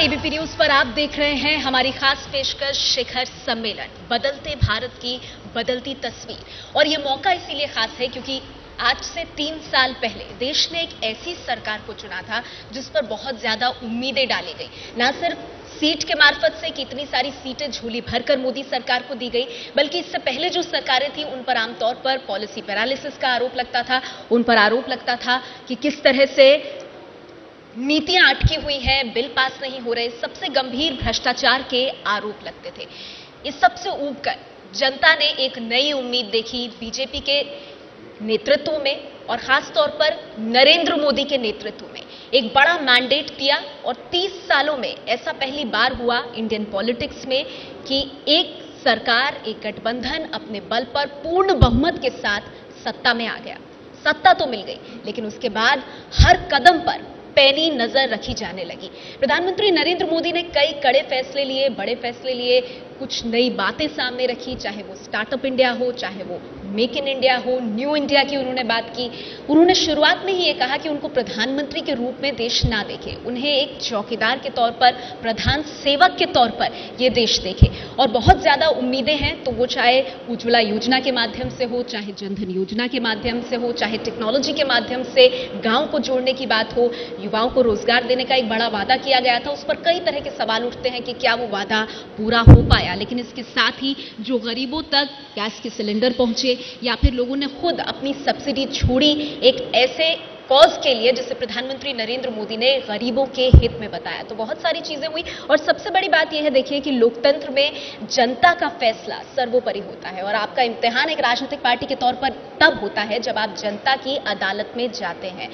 ABP news पर आप देख रहे हैं हमारी खास पेशकश शिखर सम्मेलन, बदलते भारत की बदलती तस्वीर। और ये मौका इसीलिए खास है क्योंकि आज से 3 साल पहले देश ने एक ऐसी सरकार को चुना था जिस पर बहुत ज्यादा उम्मीदें डाली गई। ना सिर्फ सीट के मार्फत से कितनी सारी सीटें झोली भरकर मोदी सरकार को दी गई, बल्कि इससे पहले जो सरकारें थी उन पर आमतौर पर पॉलिसी पैरालिसिस का आरोप लगता था। उन पर आरोप लगता था कि किस तरह से नीतियां अटकी हुई हैं, बिल पास नहीं हो रहे, सबसे गंभीर भ्रष्टाचार के आरोप लगते थे। इस सबसे ऊबकर जनता ने एक नई उम्मीद देखी बीजेपी के नेतृत्व में और खास तौर पर नरेंद्र मोदी के नेतृत्व में। एक बड़ा मैंडेट दिया और 30 सालों में ऐसा पहली बार हुआ इंडियन पॉलिटिक्स में कि एक सरकार, एक गठबंधन अपने बल पर पूर्ण बहुमत के साथ सत्ता में आ गया। सत्ता तो मिल गई, लेकिन उसके बाद हर कदम पर पैनी नजर रखी जाने लगी। प्रधानमंत्री नरेंद्र मोदी ने कई कड़े फैसले लिए, बड़े फैसले लिए, कुछ नई बातें सामने रखी, चाहे वो स्टार्टअप इंडिया हो, चाहे वो मेक इन इंडिया हो, न्यू इंडिया की उन्होंने बात की। उन्होंने शुरुआत में ही ये कहा कि उनको प्रधानमंत्री के रूप में देश ना देखे, उन्हें एक चौकीदार के तौर पर, प्रधान सेवक के तौर पर ये देश देखे। और बहुत ज्यादा उम्मीदें हैं, तो वो चाहे उज्ज्वला योजना के माध्यम से हो, चाहे जनधन योजना के माध्यम से हो, चाहे टेक्नोलॉजी के माध्यम से गांव को जोड़ने की बात हो, युवाओं को रोजगार देने का एक बड़ा वादा किया गया था। उस पर कई तरह के सवाल उठते हैं कि क्या वो वादा पूरा हो पाया। लेकिन इसके साथ ही जो गरीबों तक गैस के सिलेंडर पहुंचे या फिर लोगों ने खुद अपनी सब्सिडी छोड़ी एक ऐसे कॉज के लिए जिसे प्रधानमंत्री नरेंद्र मोदी ने गरीबों के हित में बताया, तो बहुत सारी चीजें हुई। और सबसे बड़ी बात यह है, देखिए कि लोकतंत्र में जनता का फैसला सर्वोपरि होता है और आपका इम्तिहान एक राजनीतिक पार्टी के तौर पर तब होता है जब आप जनता की अदालत में जाते हैं।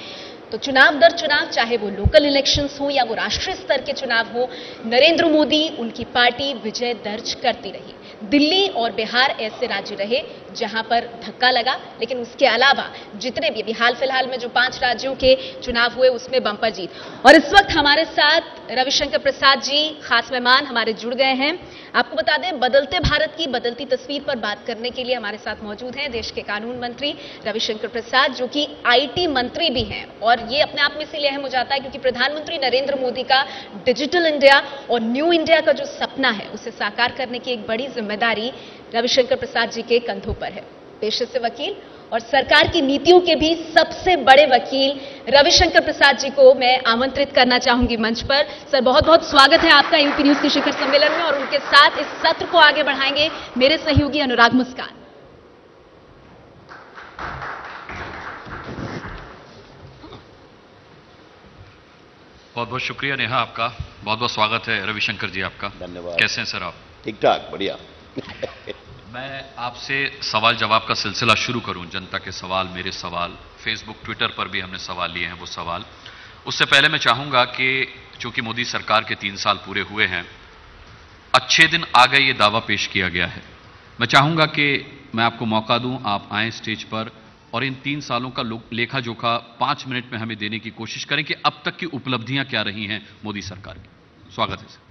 तो चुनाव दर चुनाव, चाहे वो लोकल इलेक्शंस हो या वो राष्ट्रीय स्तर के चुनाव हो, नरेंद्र मोदी, उनकी पार्टी विजय दर्ज करती रही। दिल्ली और बिहार ऐसे राज्य रहे जहां पर धक्का लगा, लेकिन उसके अलावा जितने भी अभी हाल फिलहाल में जो 5 राज्यों के चुनाव हुए उसमें बंपर जीत। और इस वक्त हमारे साथ रविशंकर प्रसाद जी, खास मेहमान हमारे जुड़ गए हैं। आपको बता दें, बदलते भारत की बदलती तस्वीर पर बात करने के लिए हमारे साथ मौजूद हैं देश के कानून मंत्री रविशंकर प्रसाद, जो कि आईटी मंत्री भी हैं। और ये अपने आप में इसलिए अहम हो जाता है क्योंकि प्रधानमंत्री नरेंद्र मोदी का डिजिटल इंडिया और न्यू इंडिया का जो सपना है उसे साकार करने की एक बड़ी जिम्मेदारी रविशंकर प्रसाद जी के कंधों पर है। पेशे से वकील और सरकार की नीतियों के भी सबसे बड़े वकील रविशंकर प्रसाद जी को मैं आमंत्रित करना चाहूंगी मंच पर। सर, बहुत बहुत स्वागत है आपका एबीपी न्यूज के शिखर सम्मेलन में। और उनके साथ इस सत्र को आगे बढ़ाएंगे मेरे सहयोगी अनुराग मुस्कान। बहुत बहुत शुक्रिया नेहा, आपका बहुत बहुत स्वागत है। रविशंकर जी आपका धन्यवाद। कैसे हैं सर आप? ठीक ठाक, बढ़िया। मैं आपसे सवाल जवाब का सिलसिला शुरू करूं। जनता के सवाल, मेरे सवाल, फेसबुक ट्विटर पर भी हमने सवाल लिए हैं वो सवाल। उससे पहले मैं चाहूंगा कि चूंकि मोदी सरकार के 3 साल पूरे हुए हैं, अच्छे दिन आ गए ये दावा पेश किया गया है। मैं चाहूंगा कि मैं आपको मौका दूं, आप आएँ स्टेज पर और इन 3 सालों का लेखा जोखा 5 मिनट में हमें देने की कोशिश करें कि अब तक की उपलब्धियां क्या रही हैं मोदी सरकार की। स्वागत है सर।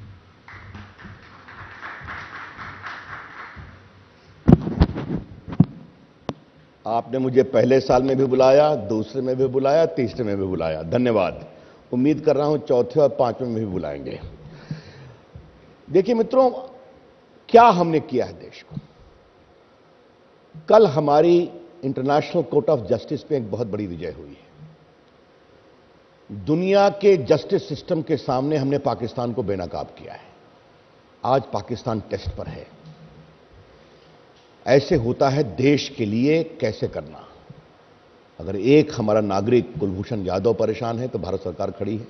आपने मुझे पहले साल में भी बुलाया, दूसरे में भी बुलाया, तीसरे में भी बुलाया, धन्यवाद। उम्मीद कर रहा हूं चौथे और 5वें में भी बुलाएंगे। देखिए मित्रों, क्या हमने किया है देश को। कल हमारी इंटरनेशनल कोर्ट ऑफ जस्टिस में एक बहुत बड़ी विजय हुई है। दुनिया के जस्टिस सिस्टम के सामने हमने पाकिस्तान को बेनकाब किया है। आज पाकिस्तान टेस्ट पर है। ऐसे होता है देश के लिए कैसे करना। अगर एक हमारा नागरिक कुलभूषण यादव परेशान है तो भारत सरकार खड़ी है।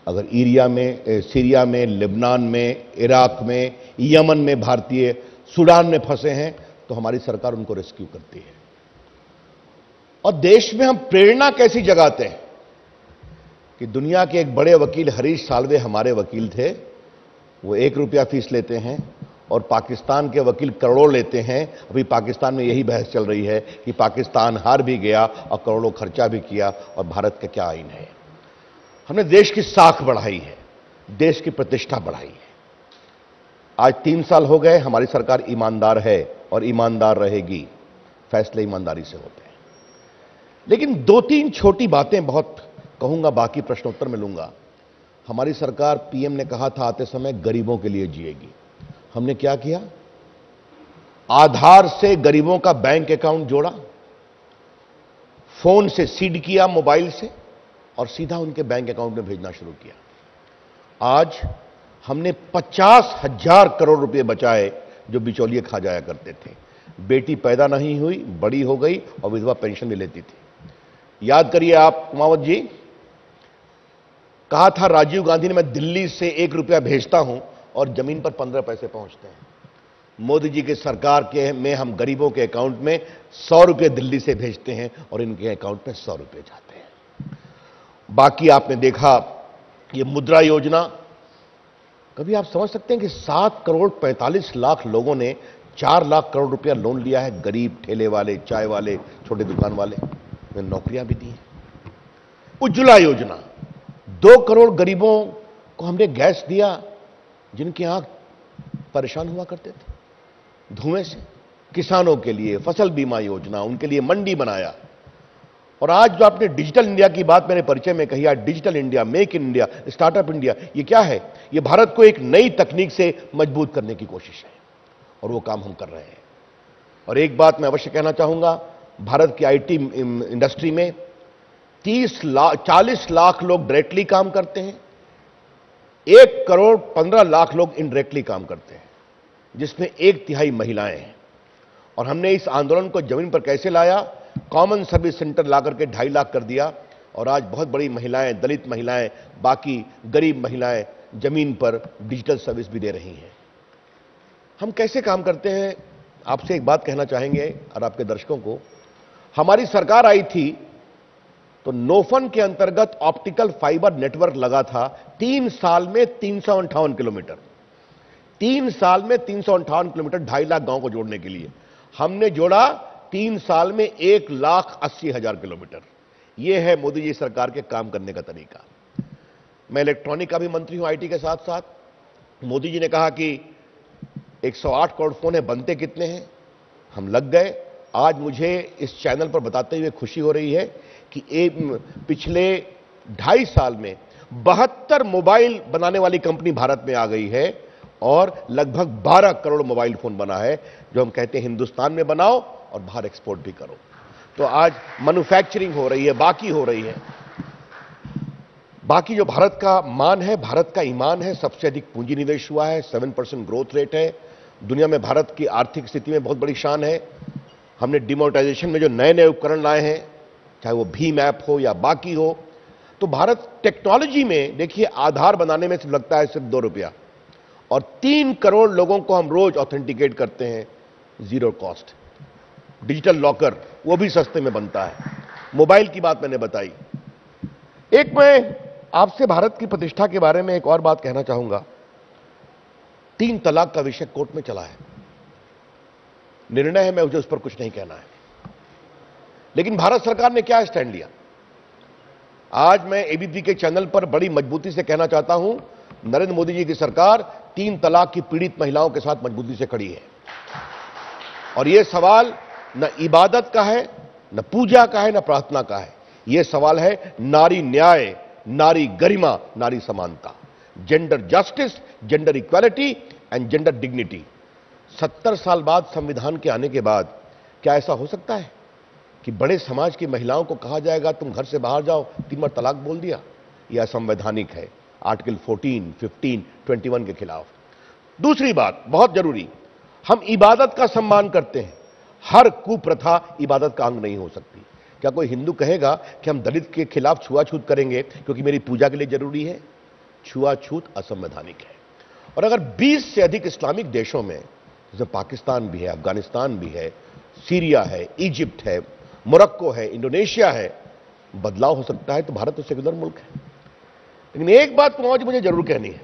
अगर सीरिया में, लेबनान में, इराक में, यमन में भारतीय सूडान में फंसे हैं तो हमारी सरकार उनको रेस्क्यू करती है। और देश में हम प्रेरणा कैसी जगाते हैं कि दुनिया के एक बड़े वकील हरीश साल्वे हमारे वकील थे। वो 1 रुपया फीस लेते हैं और पाकिस्तान के वकील करोड़ों लेते हैं। अभी पाकिस्तान में यही बहस चल रही है कि पाकिस्तान हार भी गया और करोड़ों खर्चा भी किया और भारत का क्या आईन है। हमने देश की साख बढ़ाई है, देश की प्रतिष्ठा बढ़ाई है। आज 3 साल हो गए, हमारी सरकार ईमानदार है और ईमानदार रहेगी। फैसले ईमानदारी से होते हैं। लेकिन 2-3 छोटी बातें बहुत कहूंगा, बाकी प्रश्नोत्तर में लूंगा। हमारी सरकार, पीएम ने कहा था आते समय, गरीबों के लिए जिएगी। हमने क्या किया? आधार से गरीबों का बैंक अकाउंट जोड़ा, फोन से सीड किया मोबाइल से, और सीधा उनके बैंक अकाउंट में भेजना शुरू किया। आज हमने 50,000 करोड़ रुपए बचाए जो बिचौलिए खा जाया करते थे। बेटी पैदा नहीं हुई, बड़ी हो गई और विधवा पेंशन भी लेती थी। याद करिए आप कुमावत जी, कहा था राजीव गांधी ने, मैं दिल्ली से 1 रुपया भेजता हूं और जमीन पर 15 पैसे पहुंचते हैं। मोदी जी की सरकार के में हम गरीबों के अकाउंट में 100 रुपये दिल्ली से भेजते हैं और इनके अकाउंट में 100 रुपये जाते हैं। बाकी आपने देखा ये मुद्रा योजना, कभी आप समझ सकते हैं कि 7 करोड़ 45 लाख लोगों ने 4 लाख करोड़ रुपया लोन लिया है। गरीब, ठेले वाले, चाय वाले, छोटे दुकान वाले, उन्हें नौकरियां भी दी हैं। उज्ज्वला योजना, 2 करोड़ गरीबों को हमने गैस दिया जिनकी आंख परेशान हुआ करते थे धुएं से। किसानों के लिए फसल बीमा योजना, उनके लिए मंडी बनाया। और आज जो आपने डिजिटल इंडिया की बात मेरे परिचय में कही, आज digital India, make in India, startup India, ये क्या है? ये भारत को एक नई तकनीक से मजबूत करने की कोशिश है और वो काम हम कर रहे हैं। और एक बात मैं अवश्य कहना चाहूंगा, भारत की आईटी इंडस्ट्री में 40 लाख लोग डायरेक्टली काम करते हैं, 1 करोड़ 15 लाख लोग इनडायरेक्टली काम करते हैं, जिसमें 1/3 महिलाएं हैं। और हमने इस आंदोलन को जमीन पर कैसे लाया? कॉमन सर्विस सेंटर लाकर के 2.5 लाख कर दिया और आज बहुत बड़ी महिलाएं, दलित महिलाएं, बाकी गरीब महिलाएं जमीन पर डिजिटल सर्विस भी दे रही हैं। हम कैसे काम करते हैं? आपसे एक बात कहना चाहेंगे और आपके दर्शकों को, हमारी सरकार आई थी तो नोफन के अंतर्गत ऑप्टिकल फाइबर नेटवर्क लगा था 3 साल में 358 किलोमीटर। 3 साल में 358 किलोमीटर, 2.5 लाख गांव को जोड़ने के लिए हमने जोड़ा 3 साल में 1,80,000 किलोमीटर। यह है मोदी जी सरकार के काम करने का तरीका। मैं इलेक्ट्रॉनिक का भी मंत्री हूं आईटी के साथ साथ। मोदी जी ने कहा कि 108 करोड़ फोन है, बनते कितने हैं? हम लग गए। आज मुझे इस चैनल पर बताते हुए खुशी हो रही है कि पिछले 2.5 साल में 72 मोबाइल बनाने वाली कंपनी भारत में आ गई है और लगभग 12 करोड़ मोबाइल फोन बना है, जो हम कहते हैं हिंदुस्तान में बनाओ और बाहर एक्सपोर्ट भी करो। तो आज मैन्युफैक्चरिंग हो रही है, बाकी हो रही है। बाकी जो भारत का मान है, भारत का ईमान है, सबसे अधिक पूंजी निवेश हुआ है, 7% ग्रोथ रेट है। दुनिया में भारत की आर्थिक स्थिति में बहुत बड़ी शान है। हमने डिमोनेटाइजेशन में जो नए नए उपकरण लाए हैं, चाहे वो भीम ऐप हो या बाकी हो, तो भारत टेक्नोलॉजी में देखिए, आधार बनाने में सिर्फ लगता है सिर्फ 2 रुपया और 3 करोड़ लोगों को हम रोज ऑथेंटिकेट करते हैं जीरो कॉस्ट। डिजिटल लॉकर वो भी सस्ते में बनता है। मोबाइल की बात मैंने बताई। एक मैं आपसे भारत की प्रतिष्ठा के बारे में एक और बात कहना चाहूंगा। 3 तलाक का विषय कोर्ट में चला है, निर्णय है, मैं मुझे उस पर कुछ नहीं कहना है। लेकिन भारत सरकार ने क्या स्टैंड लिया? आज मैं एबीपी के चैनल पर बड़ी मजबूती से कहना चाहता हूं, नरेंद्र मोदी जी की सरकार 3 तलाक की पीड़ित महिलाओं के साथ मजबूती से खड़ी है। और यह सवाल न इबादत का है, न पूजा का है, न प्रार्थना का है। यह सवाल है नारी न्याय, नारी गरिमा, नारी समानता, gender justice, gender equality and gender dignity. 70 साल बाद संविधान के आने के बाद क्या ऐसा हो सकता है कि बड़े समाज की महिलाओं को कहा जाएगा तुम घर से बाहर जाओ, 3 बार तलाक बोल दिया? यह असंवैधानिक है, आर्टिकल 14, 15, 21 के खिलाफ। दूसरी बात बहुत जरूरी, हम इबादत का सम्मान करते हैं। हर कुप्रथा इबादत का अंग नहीं हो सकती। क्या कोई हिंदू कहेगा कि हम दलित के खिलाफ छुआछूत करेंगे क्योंकि मेरी पूजा के लिए जरूरी है? छुआछूत असंवैधानिक है। और अगर 20 से अधिक इस्लामिक देशों में, जैसे पाकिस्तान भी है, अफगानिस्तान भी है, सीरिया है, इजिप्ट है, मोरक्को है, इंडोनेशिया है, बदलाव हो सकता है तो भारत तो सेक्युलर मुल्क है। लेकिन एक बात मुझे जरूर कहनी है,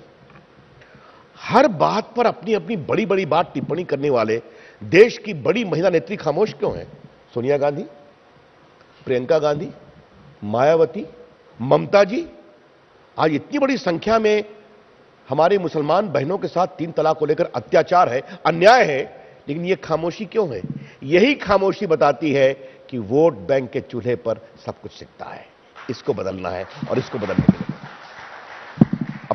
हर बात पर अपनी अपनी बड़ी बड़ी बात टिप्पणी करने वाले देश की बड़ी महिला नेत्री खामोश क्यों हैं? सोनिया गांधी, प्रियंका गांधी, मायावती, ममता जी। आज इतनी बड़ी संख्या में हमारे मुसलमान बहनों के साथ 3 तलाक को लेकर अत्याचार है, अन्याय है, लेकिन यह खामोशी क्यों है? यही खामोशी बताती है कि वोट बैंक के चूल्हे पर सब कुछ सिकता है। इसको बदलना है और इसको बदलने के लिए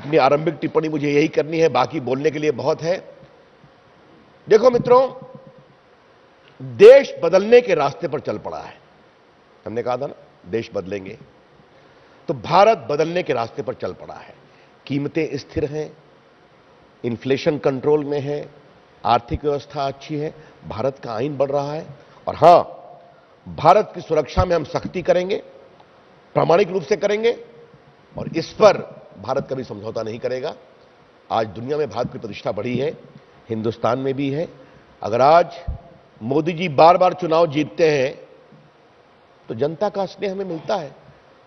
अपनी आरंभिक टिप्पणी मुझे यही करनी है, बाकी बोलने के लिए बहुत है। देखो मित्रों, देश बदलने के रास्ते पर चल पड़ा है। हमने कहा था ना, देश बदलेंगे, तो भारत बदलने के रास्ते पर चल पड़ा है। कीमतें स्थिर हैं, इन्फ्लेशन कंट्रोल में है, आर्थिक व्यवस्था अच्छी है, भारत का आइन बढ़ रहा है। और हां, भारत की सुरक्षा में हम सख्ती करेंगे, प्रामाणिक रूप से करेंगे, और इस पर भारत कभी समझौता नहीं करेगा। आज दुनिया में भारत की प्रतिष्ठा बढ़ी है, हिंदुस्तान में भी है। अगर आज मोदी जी बार बार चुनाव जीतते हैं तो जनता का स्नेह हमें मिलता है।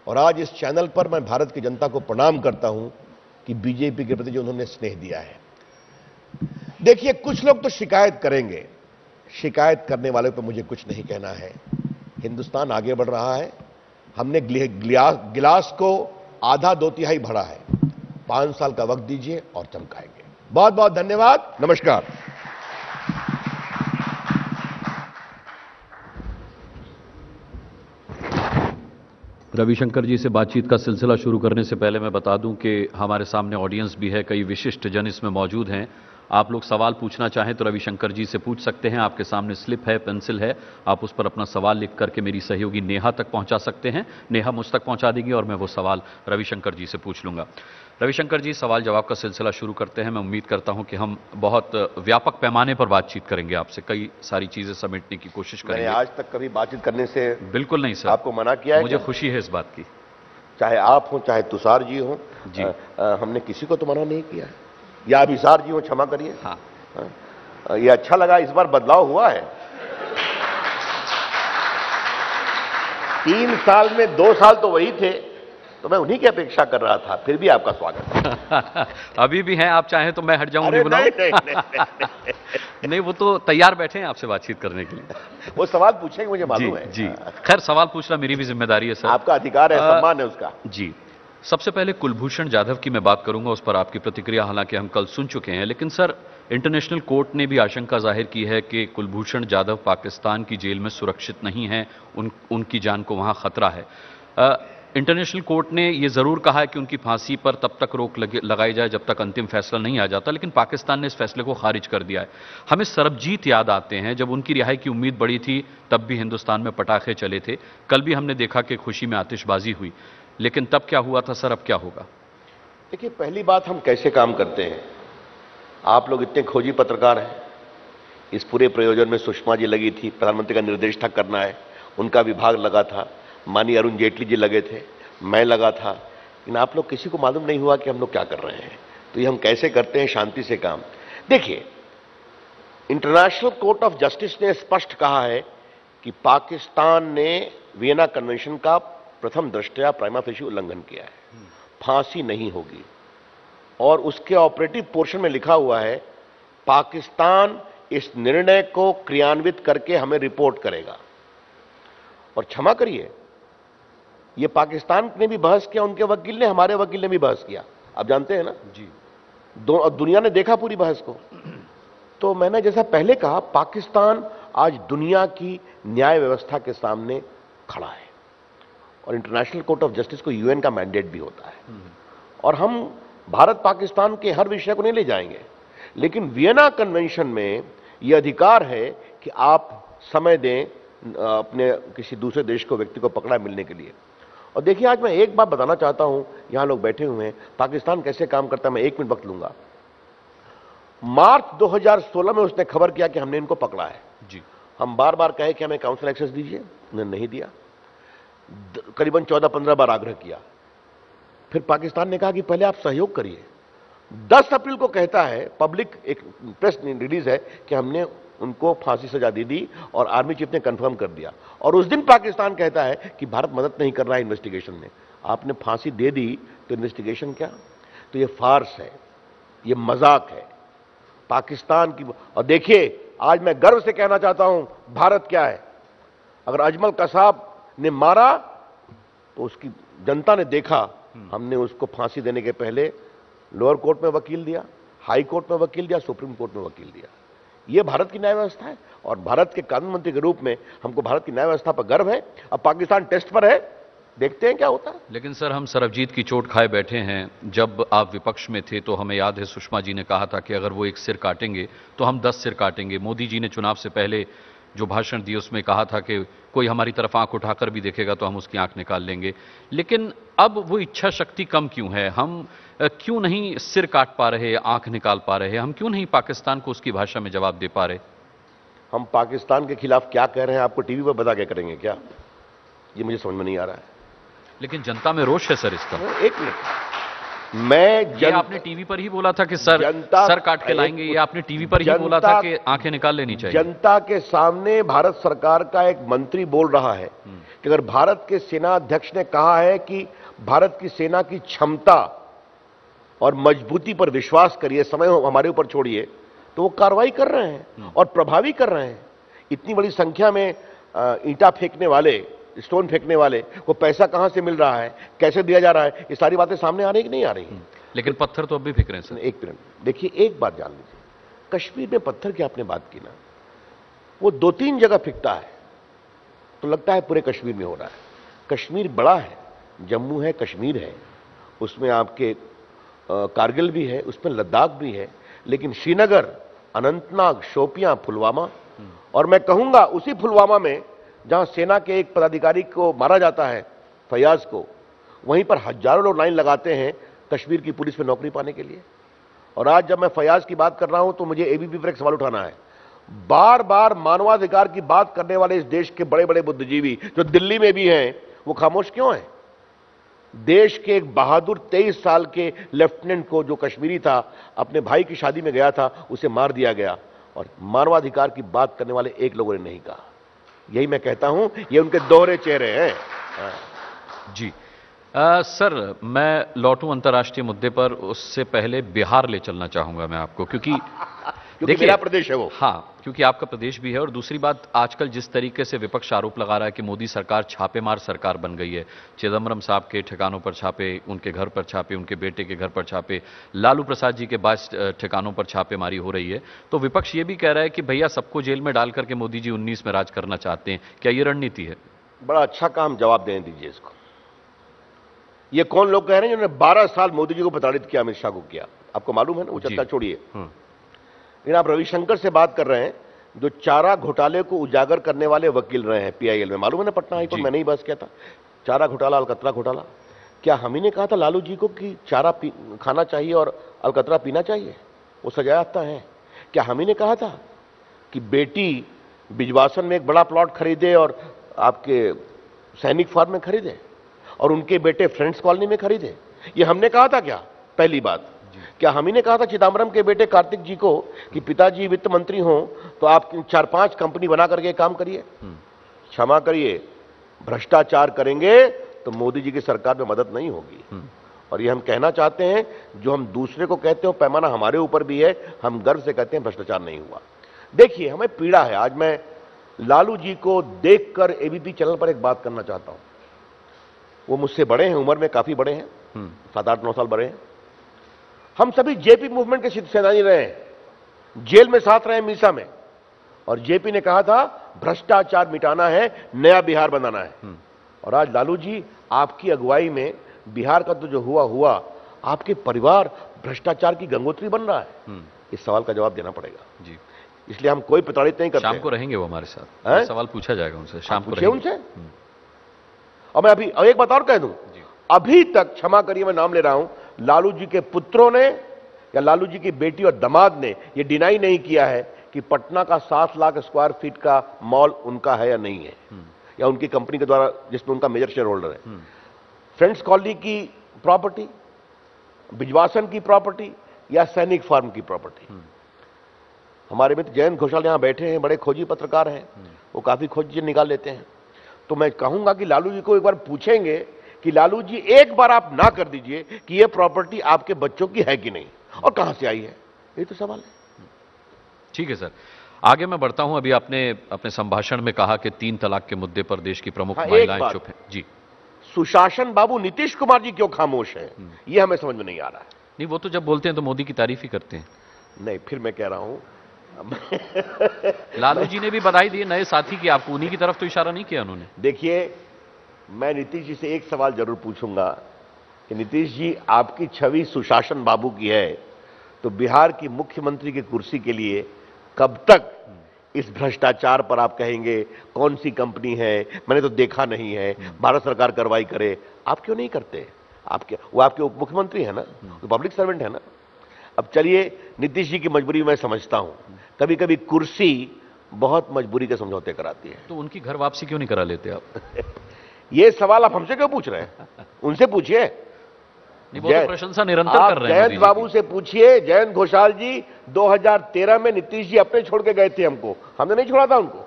और आज इस चैनल पर मैं भारत की जनता को प्रणाम करता हूं कि बीजेपी के प्रति जो उन्होंने स्नेह दिया है। देखिए, कुछ लोग तो शिकायत करेंगे, शिकायत करने वाले पर मुझे कुछ नहीं कहना है। हिंदुस्तान आगे बढ़ रहा है। हमने गिलास को आधा दो तिहाई भरा है। 5 साल का वक्त दीजिए और चमकाएंगे। बहुत बहुत धन्यवाद, नमस्कार। रविशंकर जी से बातचीत का सिलसिला शुरू करने से पहले मैं बता दूं कि हमारे सामने ऑडियंस भी है, कई विशिष्ट जन इसमें मौजूद हैं। आप लोग सवाल पूछना चाहें तो रविशंकर जी से पूछ सकते हैं। आपके सामने स्लिप है, पेंसिल है, आप उस पर अपना सवाल लिख करके मेरी सहयोगी नेहा तक पहुंचा सकते हैं। नेहा मुझ तक पहुंचा देगी और मैं वो सवाल रविशंकर जी से पूछ लूंगा। रविशंकर जी, सवाल जवाब का सिलसिला शुरू करते हैं। मैं उम्मीद करता हूं कि हम बहुत व्यापक पैमाने पर बातचीत करेंगे आपसे, कई सारी चीजें समेटने की कोशिश करेंगे। आज तक कभी बातचीत करने से बिल्कुल नहीं सर, आपको मना किया है? मुझे खुशी है इस बात की। चाहे आप हो, चाहे तुषार जी हो जी, हमने किसी को तो मना नहीं किया है। या अभिसार जी हो, क्षमा करिए। हाँ, ये अच्छा लगा, इस बार बदलाव हुआ है। 3 साल में 2 साल तो वही थे, तो मैं उन्हीं की अपेक्षा कर रहा था। फिर भी आपका स्वागत। अभी भी हैं, आप चाहें तो मैं हट जाऊं? नहीं, वो तो तैयार बैठे हैं आपसे बातचीत करने के लिए। वो सवाल पूछेंगे, मुझे मालूम है। जी, खैर सवाल पूछना मेरी भी जिम्मेदारी है सर। आपका अधिकार है, सम्मान है उसका। जी, सबसे पहले कुलभूषण जाधव की मैं बात करूंगा, उस पर आपकी प्रतिक्रिया हालांकि हम कल सुन चुके हैं, लेकिन सर इंटरनेशनल कोर्ट ने भी आशंका जाहिर की है कि कुलभूषण जाधव पाकिस्तान की जेल में सुरक्षित नहीं है, उनकी जान को वहां खतरा है। इंटरनेशनल कोर्ट ने यह जरूर कहा है कि उनकी फांसी पर तब तक रोक लगाई जाए जब तक अंतिम फैसला नहीं आ जाता, लेकिन पाकिस्तान ने इस फैसले को खारिज कर दिया है। हमें सरबजीत याद आते हैं, जब उनकी रिहाई की उम्मीद बढ़ी थी तब भी हिंदुस्तान में पटाखे चले थे। कल भी हमने देखा कि खुशी में आतिशबाजी हुई, लेकिन तब क्या हुआ था सर, अब क्या होगा? देखिए, पहली बात, हम कैसे काम करते हैं। आप लोग इतने खोजी पत्रकार हैं। इस पूरे प्रयोजन में सुषमा जी लगी थी, प्रधानमंत्री का निर्देश था करना है, उनका विभाग लगा था, माननीय अरुण जेटली जी लगे थे, मैं लगा था, लेकिन आप लोग किसी को मालूम नहीं हुआ कि हम लोग क्या कर रहे हैं। तो ये हम कैसे करते हैं, शांति से काम। देखिए, इंटरनेशनल कोर्ट ऑफ जस्टिस ने स्पष्ट कहा है कि पाकिस्तान ने वियना कन्वेंशन का प्रथम दृष्टया प्राइमा फेशी उल्लंघन किया है, फांसी नहीं होगी। और उसके ऑपरेटिव पोर्शन में लिखा हुआ है, पाकिस्तान इस निर्णय को क्रियान्वित करके हमें रिपोर्ट करेगा। और क्षमा करिए, ये पाकिस्तान ने भी बहस किया, उनके वकील ने, हमारे वकील ने भी बहस किया, आप जानते हैं ना जी। दुनिया ने देखा पूरी बहस को। तो मैंने जैसा पहले कहा, पाकिस्तान आज दुनिया की न्याय व्यवस्था के सामने खड़ा है, और इंटरनेशनल कोर्ट ऑफ जस्टिस को यूएन का मैंडेट भी होता है। और हम भारत पाकिस्तान के हर विषय को नहीं ले जाएंगे, लेकिन वियना कन्वेंशन में यह अधिकार है कि आप समय दें अपने किसी दूसरे देश को, व्यक्ति को पकड़ा मिलने के लिए। और देखिए, आज मैं एक बात बताना चाहता हूं, यहां लोग बैठे हुए हैं, पाकिस्तान कैसे काम करता है, मैं 1 मिनट वक्त लूंगा। मार्च 2016 में उसने खबर किया कि हमने इनको पकड़ा है जी। हम बार बार कहे कि हमें काउंसिल एक्सेस दीजिए, उन्होंने नहीं दिया। करीबन 14-15 बार आग्रह किया। फिर पाकिस्तान ने कहा कि पहले आप सहयोग करिए। 10 अप्रैल को कहता है, पब्लिक एक प्रेस रिलीज है, कि हमने उनको फांसी सजा दे दी और आर्मी चीफ ने कंफर्म कर दिया। और उस दिन पाकिस्तान कहता है कि भारत मदद नहीं कर रहा है इन्वेस्टिगेशन में। आपने फांसी दे दी तो इन्वेस्टिगेशन क्या? तो ये फार्स है, ये मजाक है पाकिस्तान की। और देखिए, आज मैं गर्व से कहना चाहता हूं, भारत क्या है। अगर अजमल कसाब ने मारा तो उसकी जनता ने देखा, हमने उसको फांसी देने के पहले लोअर कोर्ट में वकील दिया, हाई कोर्ट में वकील दिया, सुप्रीम कोर्ट में वकील दिया। यह भारत की न्याय व्यवस्था है, और भारत के कानून मंत्री के रूप में हमको भारत की न्याय व्यवस्था पर गर्व है। अब पाकिस्तान टेस्ट पर है, देखते हैं क्या होता है। लेकिन सर, हम सरबजीत की चोट खाए बैठे हैं। जब आप विपक्ष में थे तो हमें याद है सुषमा जी ने कहा था कि अगर वो एक सिर काटेंगे तो हम 10 सिर काटेंगे। मोदी जी ने चुनाव से पहले जो भाषण दिए उसमें कहा था कि कोई हमारी तरफ आंख उठाकर भी देखेगा तो हम उसकी आंख निकाल लेंगे। लेकिन अब वो इच्छा शक्ति कम क्यों है? हम क्यों नहीं सिर काट पा रहे, आंख निकाल पा रहे? हम क्यों नहीं पाकिस्तान को उसकी भाषा में जवाब दे पा रहे? हम पाकिस्तान के खिलाफ क्या कह रहे हैं आपको टीवी पर बता के करेंगे क्या? ये मुझे समझ में नहीं आ रहा है। लेकिन जनता में रोष है सर इसका। एक मिनट, ये आपने टीवी पर ही बोला था कि सर काट के लाएंगे। ये आपने टीवी पर ही बोला था कि आंखें निकाल लेनी चाहिए। जनता के सामने भारत सरकार का एक मंत्री बोल रहा है कि अगर भारत के सेना अध्यक्ष ने कहा है कि भारत की सेना की क्षमता और मजबूती पर विश्वास करिए, समय हमारे ऊपर छोड़िए, तो वो कार्रवाई कर रहे हैं और प्रभावी कर रहे हैं। इतनी बड़ी संख्या में ईंटा फेंकने वाले, स्टोन फेंकने वाले को पैसा कहां से मिल रहा है, कैसे दिया जा रहा है, ये सारी बातें सामने आ रही कि नहीं आ रही? लेकिन पत्थर तो अब भी फेंक रहे हैं सर। एक मिनट देखिए, एक बात जान लीजिए, कश्मीर में पत्थर की आपने बात की ना, वो 2-3 जगह फेंकता है तो लगता है पूरे कश्मीर में हो रहा है। कश्मीर बड़ा है, जम्मू है, कश्मीर है, उसमें आपके कारगिल भी है, उसमें लद्दाख भी है, लेकिन श्रीनगर, अनंतनाग, शोपियां, पुलवामा, और मैं कहूंगा उसी पुलवामा में जहां सेना के एक पदाधिकारी को मारा जाता है, फैयाज को, वहीं पर हजारों लोग लाइन लगाते हैं कश्मीर की पुलिस में नौकरी पाने के लिए। और आज जब मैं फैयाज की बात कर रहा हूं तो मुझे एबीपी पर एक सवाल उठाना है। बार बार मानवाधिकार की बात करने वाले इस देश के बड़े बड़े बुद्धिजीवी जो दिल्ली में भी हैं, वो खामोश क्यों हैं? देश के एक बहादुर 23 साल के लेफ्टिनेंट को, जो कश्मीरी था, अपने भाई की शादी में गया था, उसे मार दिया गया और मानवाधिकार की बात करने वाले एक लोगों ने नहीं कहा। यही मैं कहता हूं, ये उनके दोहरे चेहरे हैं। जी सर, मैं लौटूं अंतर्राष्ट्रीय मुद्दे पर, उससे पहले बिहार ले चलना चाहूंगा मैं आपको, क्योंकि देखिए मेरा प्रदेश है वो। हाँ, क्योंकि आपका प्रदेश भी है। और दूसरी बात, आजकल जिस तरीके से विपक्ष आरोप लगा रहा है कि मोदी सरकार छापेमार सरकार बन गई है, चिदम्बरम साहब के ठिकानों पर छापे, उनके घर पर छापे, उनके बेटे के घर पर छापे, लालू प्रसाद जी के 22 ठिकानों पर छापेमारी हो रही है, तो विपक्ष ये भी कह रहा है कि भैया सबको जेल में डाल करके मोदी जी 19 में राज करना चाहते हैं। क्या ये रणनीति है? बड़ा अच्छा काम, जवाब देने दीजिए इसको। ये कौन लोग कह रहे हैं जिन्होंने 12 साल मोदी जी को प्रताड़ित किया, अमित शाह को किया? आपको मालूम है ना, वो चर्चा छोड़िए। लेकिन आप रविशंकर से बात कर रहे हैं, जो चारा घोटाले को उजागर करने वाले वकील रहे हैं पीआईएल में, मालूम है ना, पटना हाईकोर्ट, मैंने ही बस किया था। चारा घोटाला, अलकतरा घोटाला, क्या हम ही ने कहा था लालू जी को कि चारा खाना चाहिए और अलकतरा पीना चाहिए? वो सजायाफ्ता है। क्या हम ही ने कहा था कि बेटी बिजवासन में एक बड़ा प्लॉट खरीदे और आपके सैनिक फार्म में खरीदे और उनके बेटे फ्रेंड्स कॉलोनी में खरीदे? ये हमने कहा था क्या? पहली बात। क्या हम ही ने कहा था चिदम्बरम के बेटे कार्तिक जी को कि पिताजी वित्त मंत्री हों तो आप 4-5 कंपनी बना करके काम करिए? क्षमा करिए, भ्रष्टाचार करेंगे तो मोदी जी की सरकार में मदद नहीं होगी। और ये हम कहना चाहते हैं, जो हम दूसरे को कहते हो पैमाना हमारे ऊपर भी है। हम गर्व से कहते हैं भ्रष्टाचार नहीं हुआ। देखिए, हमें पीड़ा है। आज मैं लालू जी को देखकर एबीपी चैनल पर एक बात करना चाहता हूं। वो मुझसे बड़े हैं, उम्र में काफी बड़े हैं, 7-8-9 साल बड़े हैं। हम सभी जेपी मूवमेंट के सेनानी रहे हैं, जेल में साथ रहे मीसा में, और जेपी ने कहा था भ्रष्टाचार मिटाना है, नया बिहार बनाना है। और आज लालू जी, आपकी अगुवाई में बिहार का तो जो हुआ, आपके परिवार भ्रष्टाचार की गंगोत्री बन रहा है। इस सवाल का जवाब देना पड़ेगा जी। इसलिए हम कोई प्रताड़ित नहीं करते। शाम को रहेंगे वो हमारे साथ, सवाल पूछा जाएगा उनसे, शाम को रहेंगे उनसे। और मैं अभी एक बात और कह दूं, अभी तक, क्षमा करिए मैं नाम ले रहा हूं, लालू जी के पुत्रों ने या लालू जी की बेटी और दामाद ने यह डिनाई नहीं किया है कि पटना का 7 लाख स्क्वायर फीट का मॉल उनका है या नहीं है, या उनकी कंपनी के द्वारा जिसमें उनका मेजर शेयर होल्डर है। फ्रेंड्स कॉलोनी की प्रॉपर्टी, बिजवासन की प्रॉपर्टी या सैनिक फार्म की प्रॉपर्टी। हमारे मित्र जयंत घोषाल यहां बैठे हैं, बड़े खोजी पत्रकार हैं, वो काफी खोज निकाल लेते हैं। तो मैं कहूंगा कि लालू जी को एक बार पूछेंगे कि लालू जी, एक बार आप ना कर दीजिए कि यह प्रॉपर्टी आपके बच्चों की है कि नहीं और कहां से आई है। ये तो सवाल है। ठीक है सर, आगे मैं बढ़ता हूं। अभी आपने अपने संभाषण में कहा कि 3 तलाक के मुद्दे पर देश की प्रमुख महिलाएं चुप हैं। जी, सुशासन बाबू नीतीश कुमार जी क्यों खामोश हैं, यह हमें समझ में नहीं आ रहा है। नहीं, वो तो जब बोलते हैं तो मोदी की तारीफ ही करते हैं। नहीं, फिर मैं कह रहा हूं लालू जी ने भी बधाई दी नए साथी की, आपको उन्हीं की तरफ तो इशारा नहीं किया उन्होंने? देखिए, मैं नीतीश जी से एक सवाल जरूर पूछूंगा कि नीतीश जी, आपकी छवि सुशासन बाबू की है, तो बिहार की मुख्यमंत्री की कुर्सी के लिए कब तक इस भ्रष्टाचार पर आप कहेंगे कौन सी कंपनी है, मैंने तो देखा नहीं है, भारत सरकार कार्रवाई करे? आप क्यों नहीं करते? वो आपके उप मुख्यमंत्री है ना, तो पब्लिक सर्वेंट है ना। अब चलिए, नीतीश जी की मजबूरी मैं समझता हूं, कभी कभी कुर्सी बहुत मजबूरी के समझौते कराती है। तो उनकी घर वापसी क्यों नहीं करा लेते आप? ये सवाल आप हमसे क्यों पूछ रहे हैं? उनसे पूछिए। वो तो प्रशंसा निरंतर कर रहे हैं। जयंत बाबू से पूछिए, जयंत घोषाल जी 2013 में नीतीश जी अपने छोड़ के गए थे हमको, हमने नहीं छोड़ा था उनको।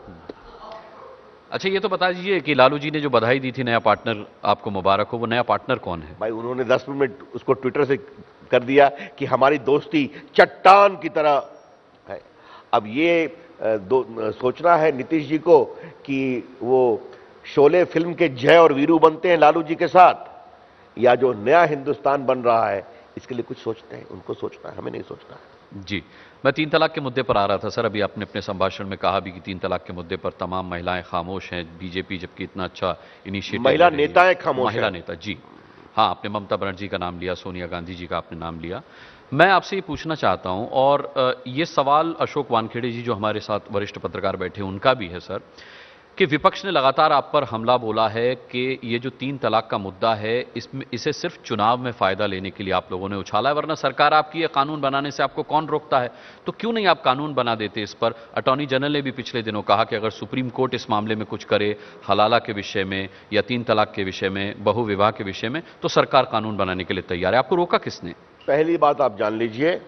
अच्छा, ये तो बता दीजिए कि लालू जी ने जो बधाई दी थी, नया पार्टनर आपको मुबारक हो, वो नया पार्टनर कौन है? भाई, उन्होंने 10 मिनट उसको ट्विटर से कर दिया कि हमारी दोस्ती चट्टान की तरह है। अब ये सोचना है नीतीश जी को कि वो शोले फिल्म के जय और वीरू बनते हैं लालू जी के साथ, या जो नया हिंदुस्तान बन रहा है इसके लिए कुछ सोचते हैं, उनको सोचना है, हमें नहीं सोचना है। जी, मैं 3 तलाक के मुद्दे पर आ रहा था सर। अभी आपने अपने संभाषण में कहा भी कि 3 तलाक के मुद्दे पर तमाम महिलाएं खामोश हैं, बीजेपी जबकि इतना अच्छा इनिशिएटिव, महिला नेताएं खामोश हैं। महिला नेता, जी हाँ, आपने ममता बनर्जी का नाम लिया, सोनिया गांधी जी का आपने नाम लिया। मैं आपसे ये पूछना चाहता हूं, और ये सवाल अशोक वानखेड़े जी जो हमारे साथ वरिष्ठ पत्रकार बैठे उनका भी है सर, कि विपक्ष ने लगातार आप पर हमला बोला है कि ये जो 3 तलाक का मुद्दा है, इसे सिर्फ चुनाव में फायदा लेने के लिए आप लोगों ने उछाला है, वरना सरकार आपकी ये कानून बनाने से आपको कौन रोकता है? तो क्यों नहीं आप कानून बना देते इस पर? अटॉर्नी जनरल ने भी पिछले दिनों कहा कि अगर सुप्रीम कोर्ट इस मामले में कुछ करे, हलाला के विषय में या 3 तलाक के विषय में, बहु विवाह के विषय में, तो सरकार कानून बनाने के लिए तैयार है। आपको रोका किसने? पहली बात आप जान लीजिए,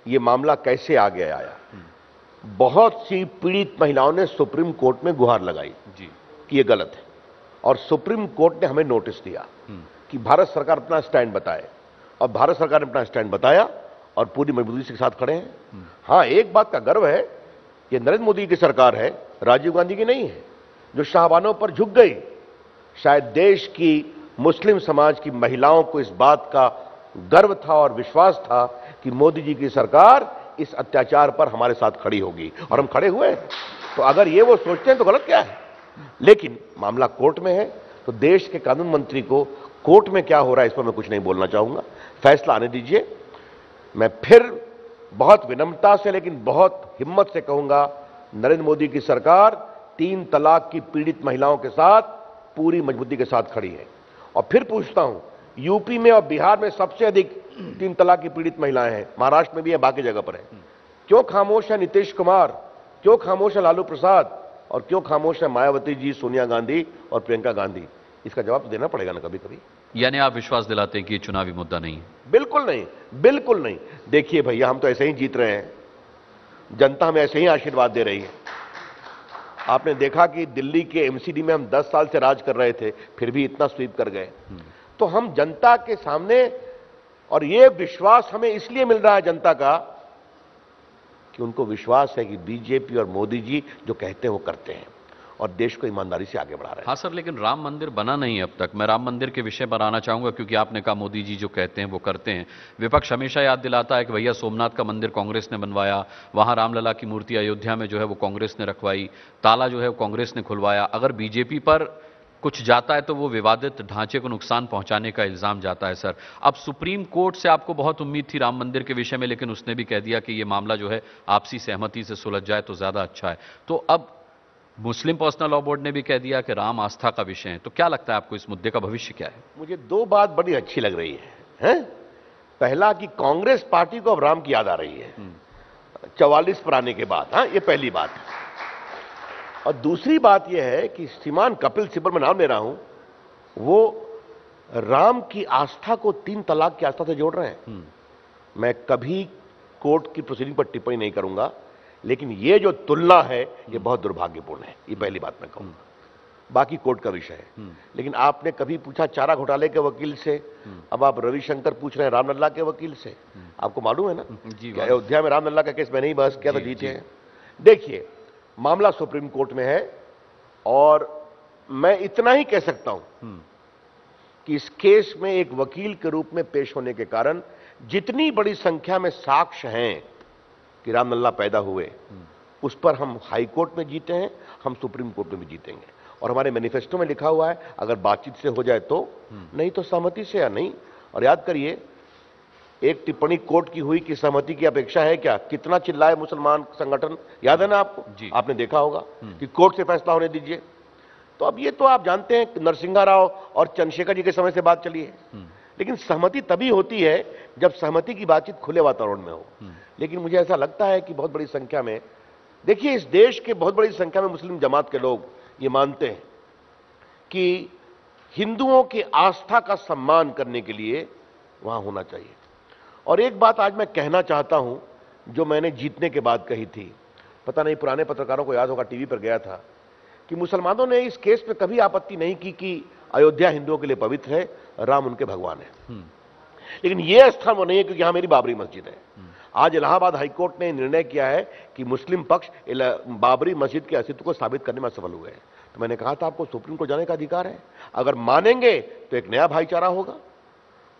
ये मामला कैसे आगे आया। बहुत सी पीड़ित महिलाओं ने सुप्रीम कोर्ट में गुहार लगाई जी कि ये गलत है, और सुप्रीम कोर्ट ने हमें नोटिस दिया कि भारत सरकार अपना स्टैंड बताए, और भारत सरकार ने अपना स्टैंड बताया और पूरी मजबूती के साथ खड़े हैं। हां, एक बात का गर्व है, ये नरेंद्र मोदी की सरकार है, राजीव गांधी की नहीं है, जो शाहबानों पर झुक गई। शायद देश की मुस्लिम समाज की महिलाओं को इस बात का गर्व था और विश्वास था कि मोदी जी की सरकार इस अत्याचार पर हमारे साथ खड़ी होगी, और हम खड़े हुए। तो अगर ये वो सोचते हैं तो गलत क्या है? लेकिन मामला कोर्ट में है, तो देश के कानून मंत्री को कोर्ट में क्या हो रहा है इस पर मैं कुछ नहीं बोलना चाहूंगा, फैसला आने दीजिए। मैं फिर बहुत विनम्रता से लेकिन बहुत हिम्मत से कहूंगा, नरेंद्र मोदी की सरकार 3 तलाक की पीड़ित महिलाओं के साथ पूरी मजबूती के साथ खड़ी है। और फिर पूछता हूं, यूपी में और बिहार में सबसे अधिक 3 तलाक की पीड़ित महिलाएं हैं, महाराष्ट्र में भी है, बाकी जगह पर है। क्यों खामोश है नीतीश कुमार? क्यों खामोश है लालू प्रसाद? और क्यों खामोश है मायावती जी, सोनिया गांधी और प्रियंका गांधी? इसका जवाब तो देना पड़ेगा ना कभी कभी। यानी आप विश्वास दिलाते हैं कि ये चुनावी मुद्दा नहीं है? बिल्कुल नहीं, बिल्कुल नहीं। देखिए भैया, हम तो ऐसे ही जीत रहे हैं, जनता हमें ऐसे ही आशीर्वाद दे रही है। आपने देखा कि दिल्ली के एमसीडी में हम 10 साल से राज कर रहे थे, फिर भी इतना स्वीप कर गए। तो हम जनता के सामने, और ये विश्वास हमें इसलिए मिल रहा है जनता का कि उनको विश्वास है कि बीजेपी और मोदी जी जो कहते हैं वो करते हैं, और देश को ईमानदारी से आगे बढ़ा रहे हैं। हाँ सर, लेकिन राम मंदिर बना नहीं अब तक। मैं राम मंदिर के विषय पर आना चाहूंगा, क्योंकि आपने कहा मोदी जी जो कहते हैं वो करते हैं। विपक्ष हमेशा याद दिलाता है कि भैया सोमनाथ का मंदिर कांग्रेस ने बनवाया, वहां रामलला की मूर्ति अयोध्या में जो है वो कांग्रेस ने रखवाई, ताला जो है वो कांग्रेस ने खुलवाया। अगर बीजेपी पर कुछ जाता है तो वो विवादित ढांचे को नुकसान पहुंचाने का इल्जाम जाता है सर। अब सुप्रीम कोर्ट से आपको बहुत उम्मीद थी राम मंदिर के विषय में, लेकिन उसने भी कह दिया कि ये मामला जो है आपसी सहमति से सुलझ जाए तो ज्यादा अच्छा है। तो अब मुस्लिम पर्सनल लॉ बोर्ड ने भी कह दिया कि राम आस्था का विषय है। तो क्या लगता है आपको, इस मुद्दे का भविष्य क्या है? मुझे 2 बात बड़ी अच्छी लग रही है? पहला कि कांग्रेस पार्टी को अब राम की याद आ रही है 44 पर आने के बाद। हाँ, ये पहली बात है। और दूसरी बात यह है कि श्रीमान कपिल सिब्बल, मैं नाम ले रहा हूं, वो राम की आस्था को 3 तलाक की आस्था से जोड़ रहे हैं। मैं कभी कोर्ट की प्रोसीडिंग पर टिप्पणी नहीं करूंगा, लेकिन ये जो तुलना है ये बहुत दुर्भाग्यपूर्ण है। ये पहली बात मैं कहूंगा, बाकी कोर्ट का विषय है। लेकिन आपने कभी पूछा चारा घोटाले के वकील से, अब आप रविशंकर पूछ रहे हैं रामलला के वकील से। आपको मालूम है ना कि अयोध्या में रामलला का केस मैंने ही बहस किया था, जीते हैं। देखिए, मामला सुप्रीम कोर्ट में है, और मैं इतना ही कह सकता हूं कि इस केस में एक वकील के रूप में पेश होने के कारण जितनी बड़ी संख्या में साक्ष्य हैं कि रामलला पैदा हुए, उस पर हम हाई कोर्ट में जीते हैं, हम सुप्रीम कोर्ट में भी जीतेंगे। और हमारे मैनिफेस्टो में लिखा हुआ है अगर बातचीत से हो जाए तो, नहीं तो सहमति से या नहीं। और याद करिए, एक टिप्पणी कोर्ट की हुई कि सहमति की अपेक्षा है क्या, कितना चिल्लाए मुसलमान संगठन, याद है ना आपको? आपने देखा होगा कि कोर्ट से फैसला होने दीजिए। तो अब ये तो आप जानते हैं नरसिंहा राव और चंद्रशेखर जी के समय से बात चली है, लेकिन सहमति तभी होती है जब सहमति की बातचीत खुले वातावरण में हो। लेकिन मुझे ऐसा लगता है कि बहुत बड़ी संख्या में, देखिए इस देश के बहुत बड़ी संख्या में मुस्लिम जमात के लोग ये मानते हैं कि हिंदुओं की आस्था का सम्मान करने के लिए वहां होना चाहिए। और एक बात आज मैं कहना चाहता हूं जो मैंने जीतने के बाद कही थी, पता नहीं पुराने पत्रकारों को याद होगा, टीवी पर गया था, कि मुसलमानों ने इस केस पे कभी आपत्ति नहीं की कि अयोध्या हिंदुओं के लिए पवित्र है, राम उनके भगवान है। लेकिन यह स्थान वो नहीं है क्योंकि यहां मेरी बाबरी मस्जिद है। आज इलाहाबाद हाईकोर्ट ने निर्णय किया है कि मुस्लिम पक्ष बाबरी मस्जिद के अस्तित्व को साबित करने में असफल हुए हैं। तो मैंने कहा था आपको सुप्रीम कोर्ट जाने का अधिकार है, अगर मानेंगे तो एक नया भाईचारा होगा।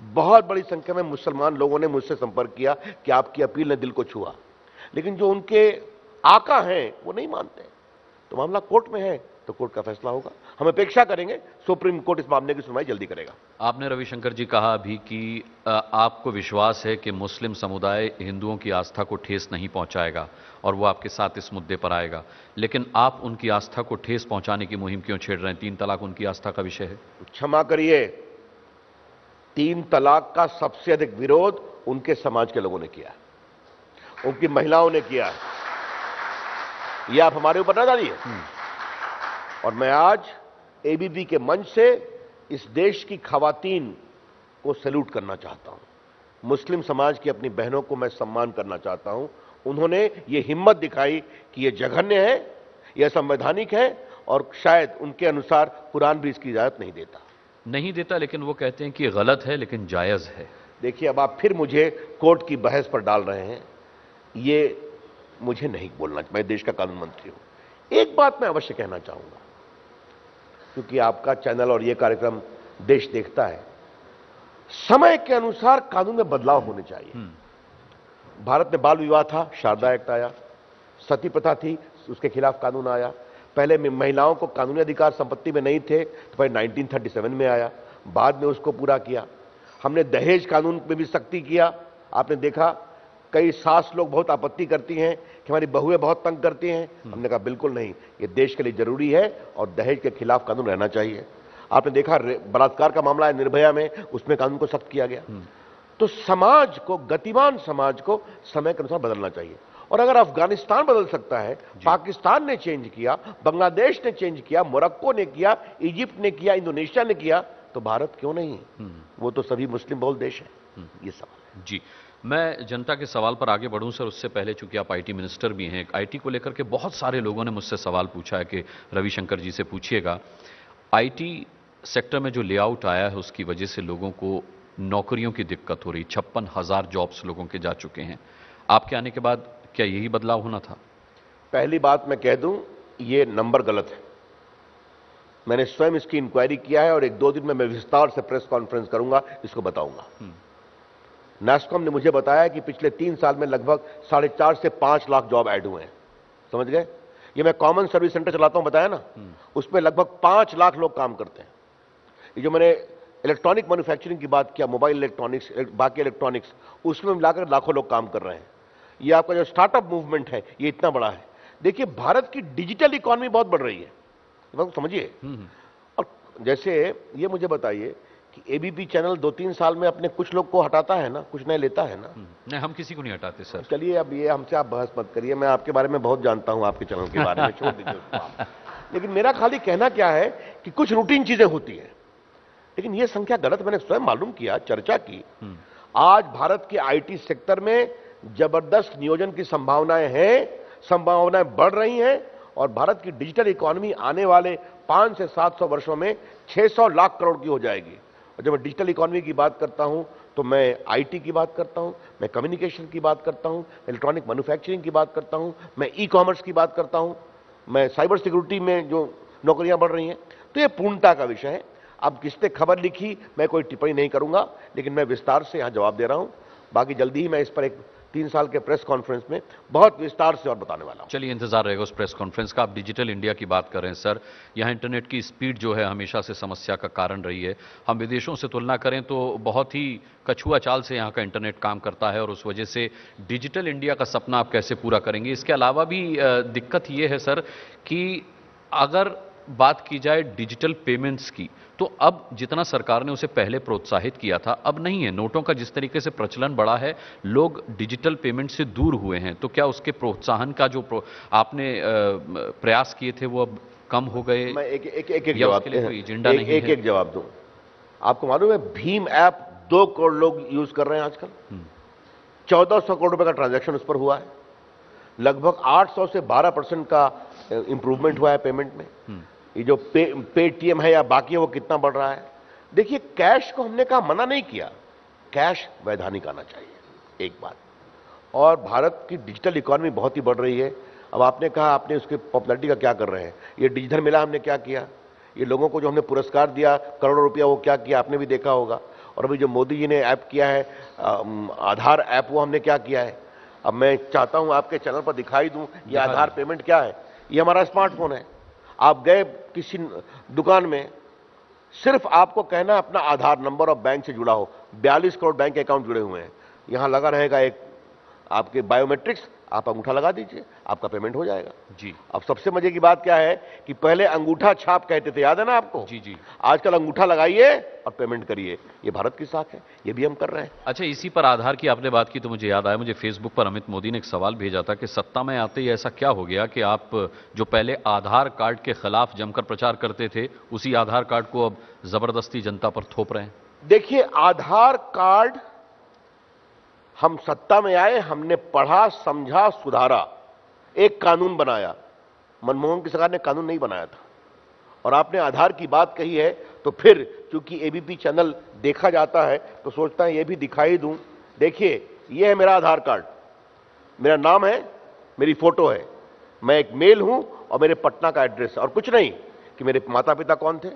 बहुत बड़ी संख्या में मुसलमान लोगों ने मुझसे संपर्क किया कि आपकी अपील ने दिल को छुआ, लेकिन जो उनके आका हैं वो नहीं मानते। तो मामला कोर्ट में है तो कोर्ट का फैसला होगा। हम अपेक्षा करेंगे सुप्रीम कोर्ट इस मामले की सुनवाई जल्दी करेगा। आपने रविशंकर जी कहा अभी कि आपको विश्वास है कि मुस्लिम समुदाय हिंदुओं की आस्था को ठेस नहीं पहुंचाएगा और वो आपके साथ इस मुद्दे पर आएगा, लेकिन आप उनकी आस्था को ठेस पहुंचाने की मुहिम क्यों छेड़ रहे हैं? 3 तलाक उनकी आस्था का विषय है। क्षमा करिए, 3 तलाक का सबसे अधिक विरोध उनके समाज के लोगों ने किया, उनकी महिलाओं ने किया। यह आप हमारे ऊपर ना डालिए। और मैं आज एबीपी के मंच से इस देश की खवातीन को सैल्यूट करना चाहता हूं। मुस्लिम समाज की अपनी बहनों को मैं सम्मान करना चाहता हूं। उन्होंने ये हिम्मत दिखाई कि यह जघन्य है, यह संवैधानिक है और शायद उनके अनुसार कुरान भी इसकी इजाजत नहीं देता, लेकिन वो कहते हैं कि ये गलत है लेकिन जायज है। देखिए, अब आप फिर मुझे कोर्ट की बहस पर डाल रहे हैं, ये मुझे नहीं बोलना। मैं देश का कानून मंत्री हूं। एक बात मैं अवश्य कहना चाहूंगा, क्योंकि आपका चैनल और यह कार्यक्रम देश देखता है, समय के अनुसार कानून में बदलाव होने चाहिए। भारत में बाल विवाह था, शारदा एक्ट आया। सती प्रथा थी, उसके खिलाफ कानून आया। पहले महिलाओं को कानूनी अधिकार संपत्ति में नहीं थे तो भाई 1937 में आया, बाद में उसको पूरा किया। हमने दहेज कानून में भी सख्ती किया। आपने देखा कई सास लोग बहुत आपत्ति करती हैं कि हमारी बहुएं बहुत तंग करती हैं। हमने कहा बिल्कुल नहीं, ये देश के लिए जरूरी है और दहेज के खिलाफ कानून रहना चाहिए। आपने देखा बलात्कार का मामला है निर्भया में, उसमें कानून को सख्त किया गया। तो समाज को, गतिमान समाज को समय के अनुसार बदलना चाहिए। और अगर अफगानिस्तान बदल सकता है, पाकिस्तान ने चेंज किया, बांग्लादेश ने चेंज किया, मोरक्को ने किया, इजिप्ट ने किया, इंडोनेशिया ने किया, तो भारत क्यों नहीं? वो तो सभी मुस्लिम बहुल देश है। ये सवाल जी, मैं जनता के सवाल पर आगे बढ़ूं सर, उससे पहले चूंकि आप आईटी मिनिस्टर भी हैं, आईटी को लेकर के बहुत सारे लोगों ने मुझसे सवाल पूछा है कि रविशंकर जी से पूछिएगा। आईटी सेक्टर में जो लेआउट आया है उसकी वजह से लोगों को नौकरियों की दिक्कत हो रही। 56,000 जॉब्स लोगों के जा चुके हैं। आपके आने के बाद क्या यही बदलाव होना था? पहली बात मैं कह दूं, ये नंबर गलत है। मैंने स्वयं इसकी इंक्वायरी किया है और 1-2 दिन में मैं विस्तार से प्रेस कॉन्फ्रेंस करूंगा, इसको बताऊंगा। नैस्कॉम ने मुझे बताया कि पिछले 3 साल में लगभग 4.5 से 5 लाख जॉब ऐड हुए हैं। समझ गए? ये मैं कॉमन सर्विस सेंटर चलाता हूं, बताया ना, उसमें लगभग 5 लाख लोग काम करते हैं। ये जो मैंने इलेक्ट्रॉनिक मैन्युफैक्चरिंग की बात किया, मोबाइल इलेक्ट्रॉनिक्स, बाकी इलेक्ट्रॉनिक्स, उसमें मिलाकर लाखों लोग काम कर रहे हैं। ये आपका जो स्टार्टअप मूवमेंट है ये इतना बड़ा है। देखिए, भारत की डिजिटल इकोनॉमी बहुत बढ़ रही है, समझिए। और जैसे ये मुझे बताइए कि एबीपी चैनल 2-3 साल में अपने कुछ लोग को हटाता है ना, कुछ नए लेता है ना। नहीं, हम किसी को नहीं हटाते सर। चलिए, अब ये हमसे आप बहस मत करिए, मैं आपके बारे में बहुत जानता हूं, आपके चैनल के बारे में, छोड़ दीजिए उसको आप। लेकिन मेरा खाली कहना क्या है कि कुछ रूटीन चीजें होती है, लेकिन ये संख्या गलत। मैंने स्वयं मालूम किया, चर्चा की। आज भारत के आईटी सेक्टर में जबरदस्त नियोजन की संभावनाएं हैं, संभावनाएं बढ़ रही हैं और भारत की डिजिटल इकोनॉमी आने वाले 500 से 700 वर्षों में 600 लाख करोड़ की हो जाएगी। और जब मैं डिजिटल इकोनॉमी की बात करता हूं तो मैं आईटी की बात करता हूं, मैं कम्युनिकेशन की बात करता हूं, इलेक्ट्रॉनिक मैन्युफैक्चरिंग की बात करता हूं, मैं ई कॉमर्स की बात करता हूं, मैं साइबर सिक्योरिटी में जो नौकरियां बढ़ रही हैं। तो ये पूर्णता का विषय है। अब किसने खबर लिखी, मैं कोई टिप्पणी नहीं करूंगा, लेकिन मैं विस्तार से यहां जवाब दे रहा हूं। बाकी जल्दी ही मैं इस पर एक 3 साल के प्रेस कॉन्फ्रेंस में बहुत विस्तार से और बताने वाला हूं। चलिए, इंतजार रहेगा उस प्रेस कॉन्फ्रेंस का। आप डिजिटल इंडिया की बात कर रहे हैं सर, यहाँ इंटरनेट की स्पीड जो है हमेशा से समस्या का कारण रही है। हम विदेशों से तुलना करें तो बहुत ही कछुआ चाल से यहाँ का इंटरनेट काम करता है, और उस वजह से डिजिटल इंडिया का सपना आप कैसे पूरा करेंगे? इसके अलावा भी दिक्कत ये है सर कि अगर बात की जाए डिजिटल पेमेंट्स की, तो अब जितना सरकार ने उसे पहले प्रोत्साहित किया था, अब नहीं है। नोटों का जिस तरीके से प्रचलन बढ़ा है, लोग डिजिटल पेमेंट से दूर हुए हैं। तो क्या उसके प्रोत्साहन का जो आपने प्रयास किए थे वो अब कम हो गए? मैं एक या उसके लिए कोई एजेंडा नहीं है? एक जवाब दूं। आपको मालूम है भीम ऐप 2 करोड़ लोग यूज कर रहे हैं आजकल। 1400 करोड़ रुपए का ट्रांजैक्शन उस पर हुआ है। लगभग 800 से 12% का इंप्रूवमेंट हुआ है पेमेंट में। ये जो पेटीएम है या बाकी है वो कितना बढ़ रहा है। देखिए, कैश को हमने कहा मना नहीं किया, कैश वैधानिक आना चाहिए, एक बात। और भारत की डिजिटल इकोनॉमी बहुत ही बढ़ रही है। अब आपने कहा आपने उसके पॉपुलैरिटी का क्या कर रहे हैं। ये डिजिटल मेला हमने क्या किया, ये लोगों को जो हमने पुरस्कार दिया करोड़ों रुपया, वो क्या किया आपने भी देखा होगा। और अभी जो मोदी जी ने ऐप किया है आधार ऐप, वो हमने क्या किया है। अब मैं चाहता हूं आपके चैनल पर दिखाई दूं ये आधार पेमेंट क्या है। ये हमारा स्मार्टफोन है। आप गए किसी दुकान में, सिर्फ आपको कहना अपना आधार नंबर और बैंक से जुड़ा हो। 42 करोड़ बैंक अकाउंट जुड़े हुए हैं। यहां लगा रहेगा एक आपके बायोमेट्रिक्स, आप अंगूठा लगा दीजिए, आपका पेमेंट हो जाएगा जी। अब सबसे मजे की बात क्या है कि पहले अंगूठा छाप कहते थे, याद है ना आपको? जी जी। आजकल अंगूठा लगाइए और पेमेंट करिए। ये भारत की साख है, ये भी हम कर रहे हैं। अच्छा, इसी पर आधार की आपने बात की तो मुझे याद आया, मुझे फेसबुक पर अमित मोदी ने एक सवाल भेजा था कि सत्ता में आते ही ऐसा क्या हो गया कि आप जो पहले आधार कार्ड के खिलाफ जमकर प्रचार करते थे, उसी आधार कार्ड को अब जबरदस्ती जनता पर थोप रहे हैं? देखिए, आधार कार्ड हम सत्ता में आए, हमने पढ़ा, समझा, सुधारा, एक कानून बनाया। मनमोहन की सरकार ने कानून नहीं बनाया था। और आपने आधार की बात कही है तो फिर चूंकि एबीपी चैनल देखा जाता है तो सोचता है ये भी दिखाई दूं। देखिए, ये है मेरा आधार कार्ड, मेरा नाम है, मेरी फोटो है, मैं एक मेल हूं और मेरे पटना का एड्रेस है। और कुछ नहीं कि मेरे माता पिता कौन थे,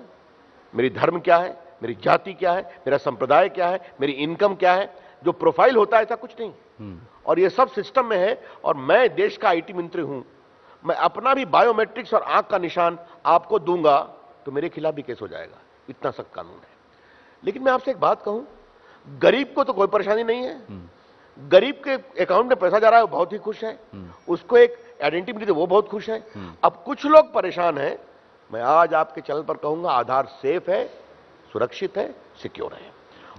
मेरी धर्म क्या है, मेरी जाति क्या है, मेरा संप्रदाय क्या है, मेरी इनकम क्या है। जो प्रोफाइल होता है ऐसा कुछ नहीं। और ये सब सिस्टम में है। और मैं देश का आईटी मंत्री हूं, मैं अपना भी बायोमेट्रिक्स और आंख का निशान आपको दूंगा तो मेरे खिलाफ भी केस हो जाएगा। इतना सख्त कानून है। लेकिन मैं आपसे एक बात कहूं, गरीब को तो कोई परेशानी नहीं है। गरीब के अकाउंट में पैसा जा रहा है, वो बहुत ही खुश है। उसको एक आइडेंटिटी मिली तो वो बहुत खुश है। अब कुछ लोग परेशान हैं। मैं आज आपके चैनल पर कहूंगा, आधार सेफ है, सुरक्षित है, सिक्योर है।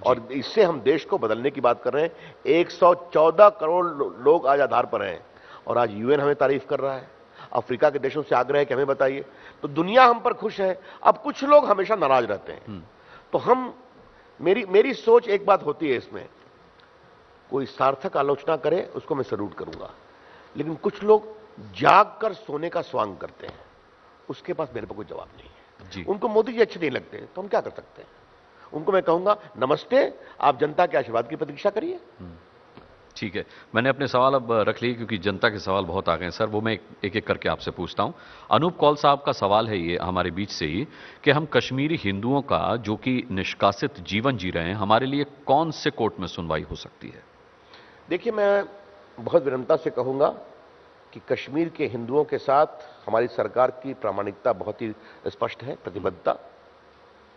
और इससे हम देश को बदलने की बात कर रहे हैं। 114 करोड़ लोग आज आधार पर हैं। और आज यूएन हमें तारीफ कर रहा है, अफ्रीका के देशों से आग्रह है कि हमें बताइए। तो दुनिया हम पर खुश है। अब कुछ लोग हमेशा नाराज रहते हैं। तो हम मेरी सोच एक बात होती है, इसमें कोई सार्थक आलोचना करे उसको मैं सल्यूट करूंगा, लेकिन कुछ लोग जाग कर सोने का स्वांग करते हैं, उसके पास मेरे पर कोई जवाब नहीं है जी। उनको मोदी जी अच्छे नहीं लगते तो हम क्या कर सकते हैं। उनको मैं कहूंगा, नमस्ते, आप जनता के आशीर्वाद की प्रतीक्षा करिए। ठीक है, मैंने अपने सवाल अब रख लिए क्योंकि जनता के सवाल बहुत आ गए हैं सर, वो मैं एक एक करके आपसे पूछता हूं। अनूप कौल साहब का सवाल है ये हमारे बीच से ही कि हम कश्मीरी हिंदुओं का जो कि निष्कासित जीवन जी रहे हैं, हमारे लिए कौन से कोर्ट में सुनवाई हो सकती है? देखिए, मैं बहुत विनम्रता से कहूंगा कि कश्मीर के हिंदुओं के साथ हमारी सरकार की प्रामाणिकता बहुत ही स्पष्ट है, प्रतिबद्धता।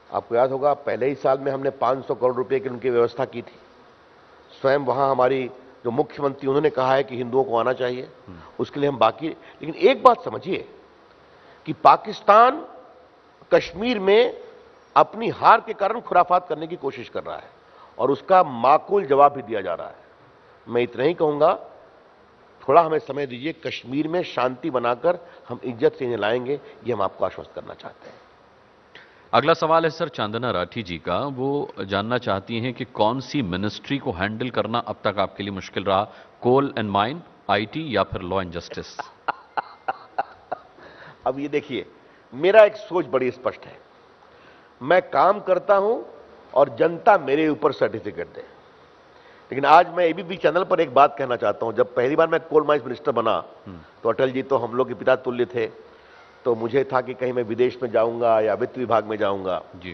आपको याद होगा, पहले ही साल में हमने 500 करोड़ रुपए की उनकी व्यवस्था की थी। स्वयं वहां हमारी जो मुख्यमंत्री, उन्होंने कहा है कि हिंदुओं को आना चाहिए, उसके लिए हम बाकी। लेकिन एक बात समझिए कि पाकिस्तान कश्मीर में अपनी हार के कारण खुराफात करने की कोशिश कर रहा है और उसका माकूल जवाब भी दिया जा रहा है। मैं इतना ही कहूंगा, थोड़ा हमें समय दीजिए, कश्मीर में शांति बनाकर हम इज्जत से इन्हें लाएंगे, ये हम आपको आश्वस्त करना चाहते हैं। अगला सवाल है सर चांदना राठी जी का। वो जानना चाहती हैं कि कौन सी मिनिस्ट्री को हैंडल करना अब तक आपके लिए मुश्किल रहा, कोल एंड माइन, आईटी या फिर लॉ एंड जस्टिस? अब ये देखिए, मेरा एक सोच बड़ी स्पष्ट है। मैं काम करता हूं और जनता मेरे ऊपर सर्टिफिकेट दे। लेकिन आज मैं एबीपी चैनल पर एक बात कहना चाहता हूं। जब पहली बार मैं कोल माइंस मिनिस्टर बना तो अटल जी तो हम लोग के पिता तुल्य थे। तो मुझे था कि कहीं मैं विदेश में जाऊंगा या वित्त विभाग में जाऊंगा जी।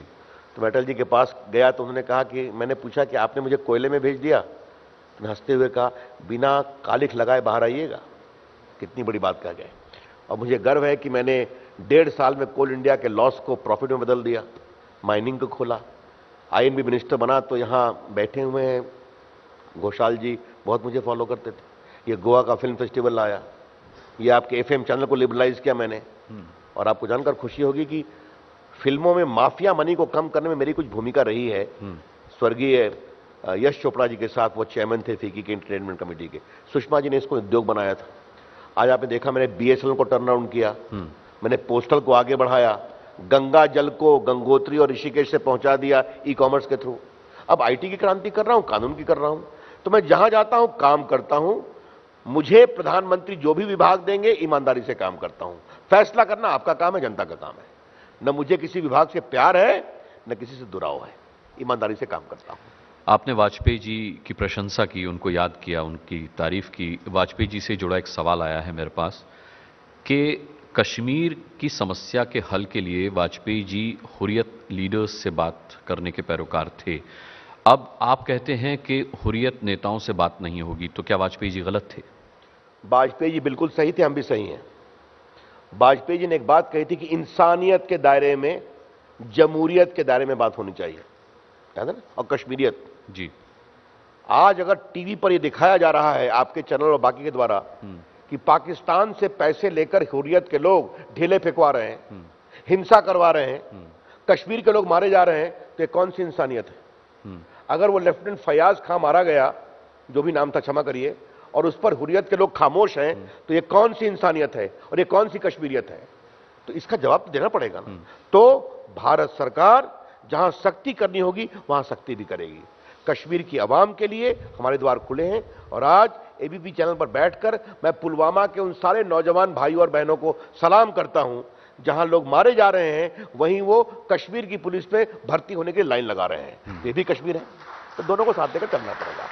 तो मैं अटल जी के पास गया तो उन्होंने कहा कि, मैंने पूछा कि आपने मुझे कोयले में भेज दिया? तो उसने हंसते हुए कहा, बिना कालिख लगाए बाहर आइएगा। कितनी बड़ी बात कह गए। और मुझे गर्व है कि मैंने 1.5 साल में कोल इंडिया के लॉस को प्रॉफिट में बदल दिया, माइनिंग को खोला। आईएनबी मिनिस्टर बना तो यहां बैठे हुए हैं घोषाल जी, बहुत मुझे फॉलो करते थे। ये गोवा का फिल्म फेस्टिवल लाया, ये आपके एफएम चैनल को लिबरलाइज किया मैंने। और आपको जानकर खुशी होगी कि फिल्मों में माफिया मनी को कम करने में मेरी कुछ भूमिका रही है। स्वर्गीय यश चोपड़ा जी के साथ वो चेयरमैन थे फीकी के एंटरटेनमेंट कमेटी के, सुषमा जी ने इसको उद्योग बनाया था। आज आपने देखा मैंने बीएसएनएल को टर्न अराउंड किया, मैंने पोस्टल को आगे बढ़ाया, गंगा जल को गंगोत्री और ऋषिकेश से पहुंचा दिया ई कॉमर्स के थ्रू। अब आईटी की क्रांति कर रहा हूं, कानून की कर रहा हूं। तो मैं जहां जाता हूं काम करता हूं। मुझे प्रधानमंत्री जो भी विभाग देंगे ईमानदारी से काम करता हूं। फैसला करना आपका काम है, जनता का काम है। न मुझे किसी विभाग से प्यार है न किसी से दुराव है, ईमानदारी से काम करता हूं। आपने वाजपेयी जी की प्रशंसा की, उनको याद किया, उनकी तारीफ की। वाजपेयी जी से जुड़ा एक सवाल आया है मेरे पास कि कश्मीर की समस्या के हल के लिए वाजपेयी जी हुर्रियत लीडर्स से बात करने के पैरोकार थे। अब आप कहते हैं कि हुर्रियत नेताओं से बात नहीं होगी, तो क्या वाजपेयी जी गलत थे? वाजपेयी जी बिल्कुल सही थे, हम भी सही हैं। वाजपेयी जी ने एक बात कही थी कि इंसानियत के दायरे में, जमहूरियत के दायरे में बात होनी चाहिए, याद है ना? और कश्मीरियत जी। आज अगर टीवी पर यह दिखाया जा रहा है आपके चैनल और बाकी के द्वारा कि पाकिस्तान से पैसे लेकर हुर्रियत के लोग ढेले फेंकवा रहे हैं, हिंसा करवा रहे हैं, कश्मीर के लोग मारे जा रहे हैं, तो ये कौन सी इंसानियत है? अगर वो लेफ्टिनेंट फयाज खां मारा गया, जो भी नाम था, क्षमा करिए, और उस पर हुर्रियत के लोग खामोश हैं, तो ये कौन सी इंसानियत है और ये कौन सी कश्मीरियत है? तो इसका जवाब तो देना पड़ेगा ना। तो भारत सरकार जहां सख्ती करनी होगी वहां सख्ती भी करेगी। कश्मीर की आवाम के लिए हमारे द्वार खुले हैं। और आज एबीपी चैनल पर बैठकर मैं पुलवामा के उन सारे नौजवान भाइयों और बहनों को सलाम करता हूं, जहां लोग मारे जा रहे हैं वहीं वो कश्मीर की पुलिस में भर्ती होने के लिए लाइन लगा रहे हैं। ये भी कश्मीर है, तो दोनों को साथ देकर चलना पड़ेगा।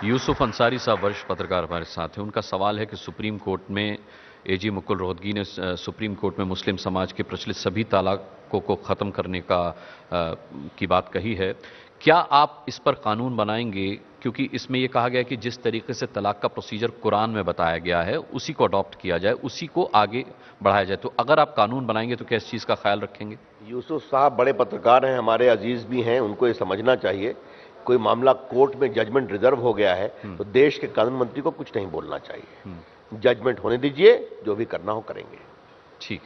यूसुफ अंसारी साहब वरिष्ठ पत्रकार हमारे साथ हैं। उनका सवाल है कि सुप्रीम कोर्ट में एजी मुकुल रोहतगी ने सुप्रीम कोर्ट में मुस्लिम समाज के प्रचलित सभी तलाकों को ख़त्म करने की बात कही है। क्या आप इस पर कानून बनाएंगे? क्योंकि इसमें यह कहा गया है कि जिस तरीके से तलाक का प्रोसीजर कुरान में बताया गया है उसी को अडॉप्ट किया जाए, उसी को आगे बढ़ाया जाए। तो अगर आप कानून बनाएंगे तो क्या इस चीज़ का ख्याल रखेंगे? यूसुफ साहब बड़े पत्रकार हैं, हमारे अजीज भी हैं, उनको ये समझना चाहिए कोई मामला कोर्ट में जजमेंट रिजर्व हो गया है तो देश के कानून मंत्री को कुछ नहीं बोलना चाहिए। जजमेंट होने दीजिए, जो भी करना हो करेंगे। ठीक।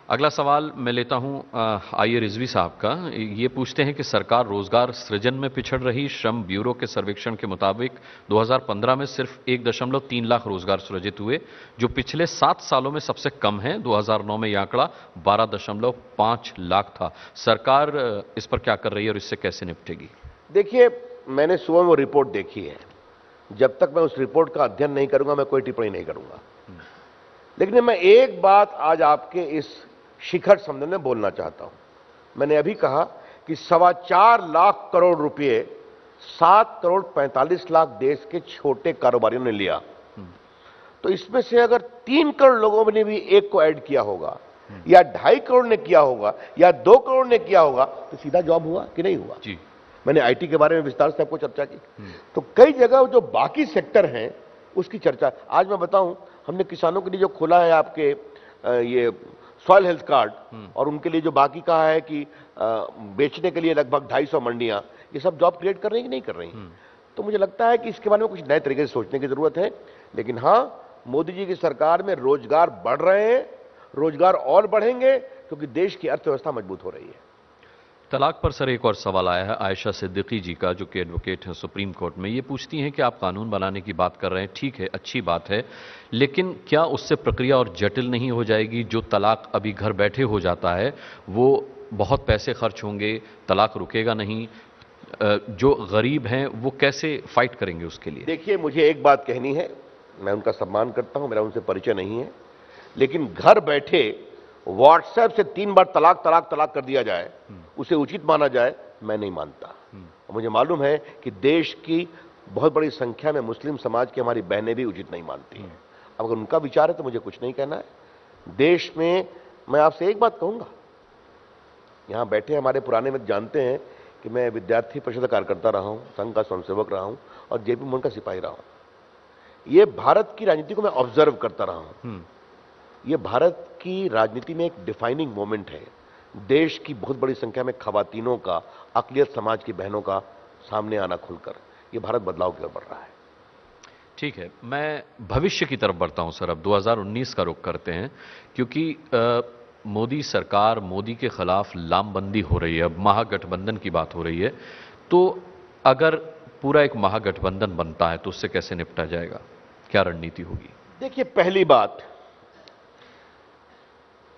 अगला सवाल मैं लेता हूं आइए रिजवी साहब का। ये पूछते हैं कि सरकार रोजगार सृजन में पिछड़ रही। श्रम ब्यूरो के सर्वेक्षण के मुताबिक 2015 में सिर्फ 1.3 लाख रोजगार सृजित हुए, जो पिछले 7 सालों में सबसे कम है। 2009 में यह आंकड़ा 12.5 लाख था। सरकार इस पर क्या कर रही है और इससे कैसे निपटेगी? देखिए, मैंने सुबह वो रिपोर्ट देखी है। जब तक मैं उस रिपोर्ट का अध्ययन नहीं करूंगा मैं कोई टिप्पणी नहीं करूंगा। लेकिन मैं एक बात आज आपके इस शिखर सम्मेलन में बोलना चाहता हूं। मैंने अभी कहा कि 4.25 लाख करोड़ रुपए 7 करोड़ 45 लाख देश के छोटे कारोबारियों ने लिया। तो इसमें से अगर 3 करोड़ लोगों ने भी एक को ऐड किया होगा या 2.5 करोड़ ने किया होगा या 2 करोड़ ने किया होगा तो सीधा जॉब हुआ कि नहीं हुआ? जी। मैंने आईटी के बारे में विस्तार से आपको चर्चा की। तो कई जगह जो बाकी सेक्टर हैं उसकी चर्चा आज मैं बताऊं। हमने किसानों के लिए जो खोला है आपके ये सॉइल हेल्थ कार्ड, और उनके लिए जो बाकी कहा है कि बेचने के लिए लगभग 250 मंडियां, ये सब जॉब क्रिएट कर रही हैं कि नहीं कर रही? तो मुझे लगता है कि इसके बारे में कुछ नए तरीके से सोचने की जरूरत है। लेकिन हां, मोदी जी की सरकार में रोजगार बढ़ रहे हैं, रोजगार और बढ़ेंगे क्योंकि देश की अर्थव्यवस्था मजबूत हो रही है। तलाक पर सर एक और सवाल आया है आयशा सिद्दीकी जी का, जो कि एडवोकेट हैं सुप्रीम कोर्ट में। ये पूछती हैं कि आप कानून बनाने की बात कर रहे हैं, ठीक है, अच्छी बात है, लेकिन क्या उससे प्रक्रिया और जटिल नहीं हो जाएगी? जो तलाक अभी घर बैठे हो जाता है वो बहुत पैसे खर्च होंगे, तलाक रुकेगा नहीं। जो गरीब हैं वो कैसे फाइट करेंगे उसके लिए? देखिए, मुझे एक बात कहनी है, मैं उनका सम्मान करता हूं, मेरा उनसे परिचय नहीं है, लेकिन घर बैठे व्हाट्सएप से 3 बार तलाक तलाक तलाक कर दिया जाए, उसे उचित माना जाए, मैं नहीं मानता। और मुझे मालूम है कि देश की बहुत बड़ी संख्या में मुस्लिम समाज की हमारी बहनें भी उचित नहीं मानती हैं। अब अगर उनका विचार है तो मुझे कुछ नहीं कहना है। देश में मैं आपसे एक बात कहूंगा, यहां बैठे हमारे पुराने मित्र जानते हैं कि मैं विद्यार्थी परिषद का कार्यकर्ता रहा हूं, संघ का स्वयंसेवक रहा हूं और जेपी मोहन का सिपाही रहा हूं। ये भारत की राजनीति को मैं ऑब्जर्व करता रहा हूं। ये भारत की राजनीति में एक डिफाइनिंग मोमेंट है। देश की बहुत बड़ी संख्या में खवातीनों का, अक़लियत समाज की बहनों का सामने आना खुलकर, ये भारत बदलाव की ओर बढ़ रहा है। ठीक है, मैं भविष्य की तरफ बढ़ता हूं सर। अब 2019 का रुख करते हैं, क्योंकि मोदी सरकार, मोदी के खिलाफ लामबंदी हो रही है, अब महागठबंधन की बात हो रही है। तो अगर पूरा एक महागठबंधन बनता है तो उससे कैसे निपटा जाएगा, क्या रणनीति होगी? देखिए, पहली बात,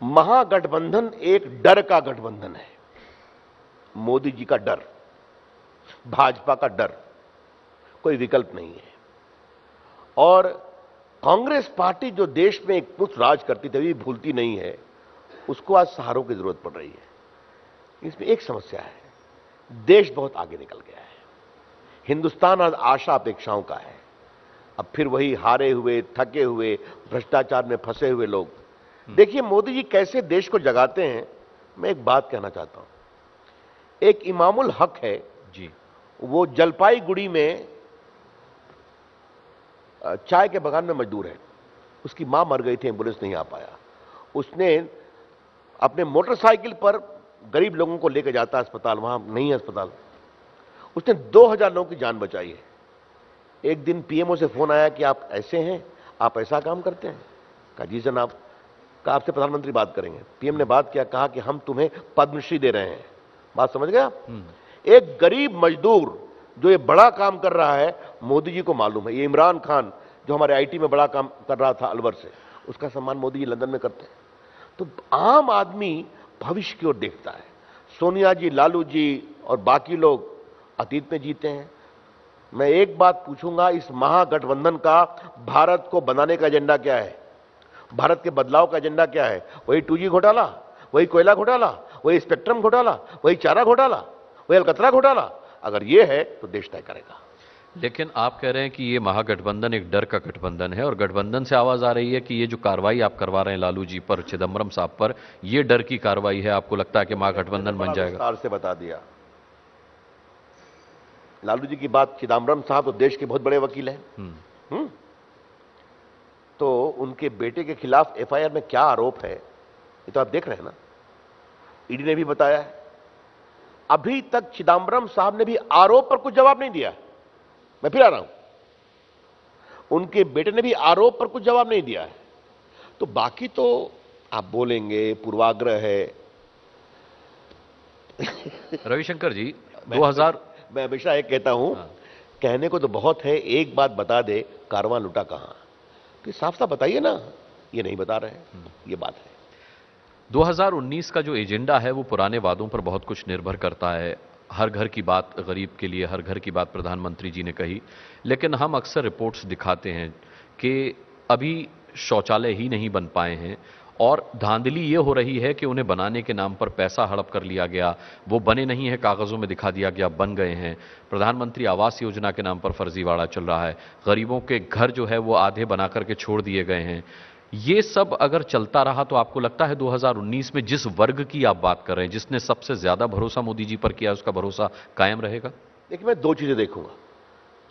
महागठबंधन एक डर का गठबंधन है। मोदी जी का डर, भाजपा का डर, कोई विकल्प नहीं है। और कांग्रेस पार्टी जो देश में एक पुष्ट राज करती थी, अभी भूलती नहीं है, उसको आज सहारों की जरूरत पड़ रही है। इसमें एक समस्या है, देश बहुत आगे निकल गया है। हिंदुस्तान आज आशा अपेक्षाओं का है। अब फिर वही हारे हुए, थके हुए, भ्रष्टाचार में फंसे हुए लोग। देखिए मोदी जी कैसे देश को जगाते हैं। मैं एक बात कहना चाहता हूं, एक इमामुल हक है जी, वो जलपाईगुड़ी में चाय के बगान में मजदूर है। उसकी मां मर गई थी, एंबुलेंस नहीं आ पाया। उसने अपने मोटरसाइकिल पर गरीब लोगों को लेकर जाता है अस्पताल, वहां नहीं है अस्पताल। उसने 2000 लोगों की जान बचाई है। एक दिन पीएमओ से फोन आया कि आप ऐसे हैं, आप ऐसा काम करते हैं? कहा जी जनाब। कहा आपसे प्रधानमंत्री बात करेंगे। पीएम ने बात किया, कहा कि हम तुम्हें पद्मश्री दे रहे हैं। बात समझ गया? एक गरीब मजदूर जो ये बड़ा काम कर रहा है, मोदी जी को मालूम है। ये इमरान खान जो हमारे आईटी में बड़ा काम कर रहा था अलवर से, उसका सम्मान मोदी जी लंदन में करते हैं। तो आम आदमी भविष्य की ओर देखता है। सोनिया जी, लालू जी और बाकी लोग अतीत में जीते हैं। मैं एक बात पूछूंगा, इस महागठबंधन का भारत को बनाने का एजेंडा क्या है? भारत के बदलाव का एजेंडा क्या है? वही 2G घोटाला, वही कोयला घोटाला, वही स्पेक्ट्रम घोटाला, वही चारा घोटाला, वही अलकतरा घोटाला? अगर ये है तो देश तय करेगा। लेकिन आप कह रहे हैं कि ये महागठबंधन एक डर का गठबंधन है, और गठबंधन से आवाज आ रही है कि ये जो कार्रवाई आप करवा रहे हैं लालू जी पर, चिदम्बरम साहब पर, ये डर की कार्रवाई है। आपको लगता है कि महागठबंधन बन जाएगा? विस्तार से बता दिया। लालू जी की बात, चिदम्बरम साहब तो देश के बहुत बड़े वकील हैं। तो उनके बेटे के खिलाफ एफआईआर में क्या आरोप है, ये तो आप देख रहे हैं ना। ईडी ने भी बताया है। अभी तक चिदम्बरम साहब ने भी आरोप पर कुछ जवाब नहीं दिया। मैं फिर आ रहा हूं, उनके बेटे ने भी आरोप पर कुछ जवाब नहीं दिया है। तो बाकी तो आप बोलेंगे पूर्वाग्रह है। रविशंकर जी, 2000 मैं हमेशा एक कहता हूं, कहने को तो बहुत है, एक बात बता दे, कारवां लुटा कहां? तो साफ साफ बताइए ना, ये नहीं बता रहे हैं। ये बात है। 2019 का जो एजेंडा है वो पुराने वादों पर बहुत कुछ निर्भर करता है। हर घर की बात गरीब के लिए, हर घर की बात प्रधानमंत्री जी ने कही। लेकिन हम अक्सर रिपोर्ट्स दिखाते हैं कि अभी शौचालय ही नहीं बन पाए हैं, और धांधली ये हो रही है कि उन्हें बनाने के नाम पर पैसा हड़प कर लिया गया। वो बने नहीं है, कागजों में दिखा दिया गया बन गए हैं। प्रधानमंत्री आवास योजना के नाम पर फर्जीवाड़ा चल रहा है। गरीबों के घर जो है वो आधे बना करके छोड़ दिए गए हैं। ये सब अगर चलता रहा तो आपको लगता है 2019 में जिस वर्ग की आप बात कर रहे हैं, जिसने सबसे ज्यादा भरोसा मोदी जी पर किया, उसका भरोसा कायम रहेगा? देखिए, मैं दो चीजें देखूंगा।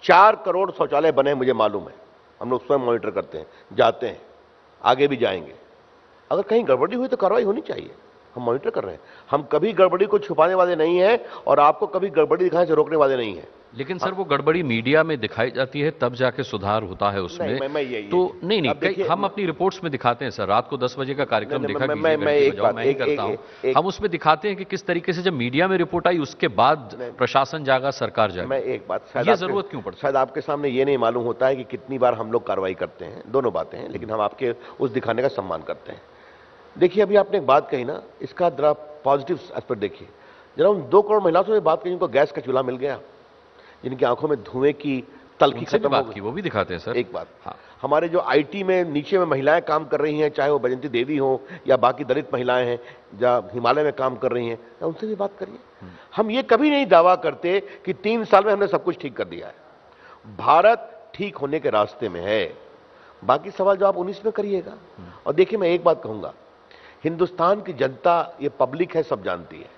4 करोड़ शौचालय बने, मुझे मालूम है। हम लोग स्वयं मॉनिटर करते हैं, जाते हैं, आगे भी जाएंगे। अगर कहीं गड़बड़ी हुई तो कार्रवाई होनी चाहिए। हम मॉनिटर कर रहे हैं। हम कभी गड़बड़ी को छुपाने वाले नहीं हैं और आपको कभी गड़बड़ी दिखाने से रोकने वाले नहीं हैं। लेकिन सर वो गड़बड़ी मीडिया में दिखाई जाती है, तब जाके सुधार होता है उसमें। तो नहीं, हम अपनी रिपोर्ट्स में दिखाते हैं सर। रात को 10 बजे का कार्यक्रम देखा कीजिए, मैं ही करता हूं। हम उसमें दिखाते हैं कि किस तरीके से जब मीडिया में रिपोर्ट आई उसके बाद प्रशासन जागा, सरकार जागा। मैं एक बात, ये जरूरत क्यों पड़ती है? शायद आपके सामने ये नहीं मालूम होता है कि कितनी बार हम लोग कार्रवाई करते हैं। दोनों बातें हैं, लेकिन हम आपके उस दिखाने का सम्मान करते हैं। देखिए, अभी आपने एक बात कही ना, इसका जरा पॉजिटिव एस्पेक्ट देखिए। जरा उन 2 करोड़ महिलाओं से बात कही जिनको गैस का चूल्हा मिल गया, जिनकी आंखों में धुएं की तलखी खत्म हो गई, वो भी दिखाते हैं सर। एक बात, हाँ, हमारे जो आईटी में नीचे में महिलाएं काम कर रही हैं, चाहे वो बैजंती देवी हो या बाकी दलित महिलाएं हैं जो हिमालय में काम कर रही हैं, उनसे भी बात करिए। हम ये कभी नहीं दावा करते कि 3 साल में हमने सब कुछ ठीक कर दिया है। भारत ठीक होने के रास्ते में है। बाकी सवाल जो आप 19 में करिएगा। और देखिए, मैं एक बात कहूंगा, हिंदुस्तान की जनता, ये पब्लिक है, सब जानती है।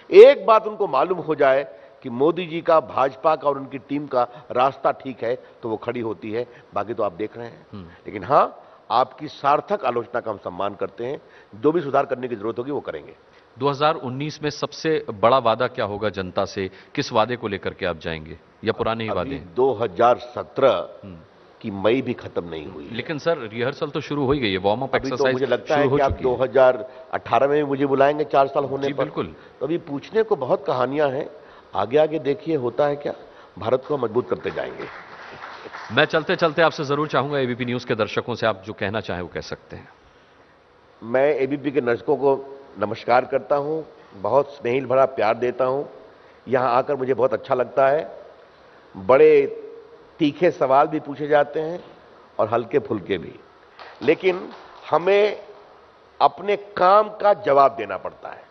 एक बात उनको मालूम हो जाए कि मोदी जी का, भाजपा का और उनकी टीम का रास्ता ठीक है तो वो खड़ी होती है। बाकी तो आप देख रहे हैं। लेकिन हां, आपकी सार्थक आलोचना का हम सम्मान करते हैं। जो भी सुधार करने की जरूरत होगी वो करेंगे। 2019 में सबसे बड़ा वादा क्या होगा जनता से? किस वादे को लेकर के आप जाएंगे, या पुराने ही वादे? 2017 की मई भी खत्म नहीं हुई। लेकिन सर रिहर्सल तो शुरू हो ही गई है, वार्म अप एक्सरसाइज तो मुझे लगता है कि आप 2018 में भी मुझे बुलाएंगे 4 साल होने पर। बिल्कुल। तो अभी पूछने को बहुत कहानियां हैं। आगे आगे देखिए होता है क्या। भारत को मजबूत करते जाएंगे। मैं चलते चलते आपसे जरूर चाहूंगा, एबीपी न्यूज के दर्शकों से आप जो कहना चाहें वो कह सकते हैं। मैं एबीपी के दर्शकों को नमस्कार करता हूं, बहुत स्नेहिल भरा प्यार देता हूं। यहां आकर मुझे बहुत अच्छा लगता है। बड़े तीखे सवाल भी पूछे जाते हैं और हल्के फुल्के भी, लेकिन हमें अपने काम का जवाब देना पड़ता है।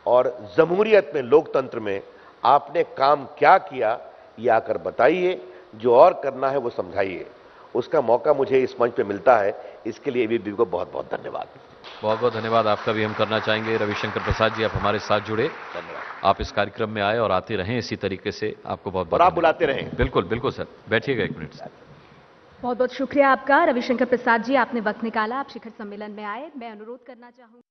और जमहूरियत में, लोकतंत्र में आपने काम क्या किया ये आकर बताइए, जो और करना है वो समझाइए। उसका मौका मुझे इस मंच पे मिलता है, इसके लिए एबीपी को बहुत बहुत धन्यवाद। बहुत बहुत धन्यवाद आपका भी हम करना चाहेंगे। रविशंकर प्रसाद जी, आप हमारे साथ जुड़े, धन्यवाद। आप इस कार्यक्रम में आए और आते रहें इसी तरीके से। आपको बहुत बहुत और आप बुलाते रहें। बिल्कुल बिल्कुल सर, बैठिएगा एक मिनट। बहुत बहुत शुक्रिया आपका रविशंकर प्रसाद जी, आपने वक्त निकाला, आप शिखर सम्मेलन में आए। मैं अनुरोध करना चाहूंगी।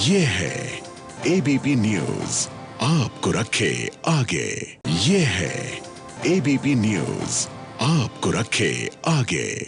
ये है एबीपी न्यूज, आपको रखे आगे। ये है एबीपी न्यूज, आपको रखे आगे।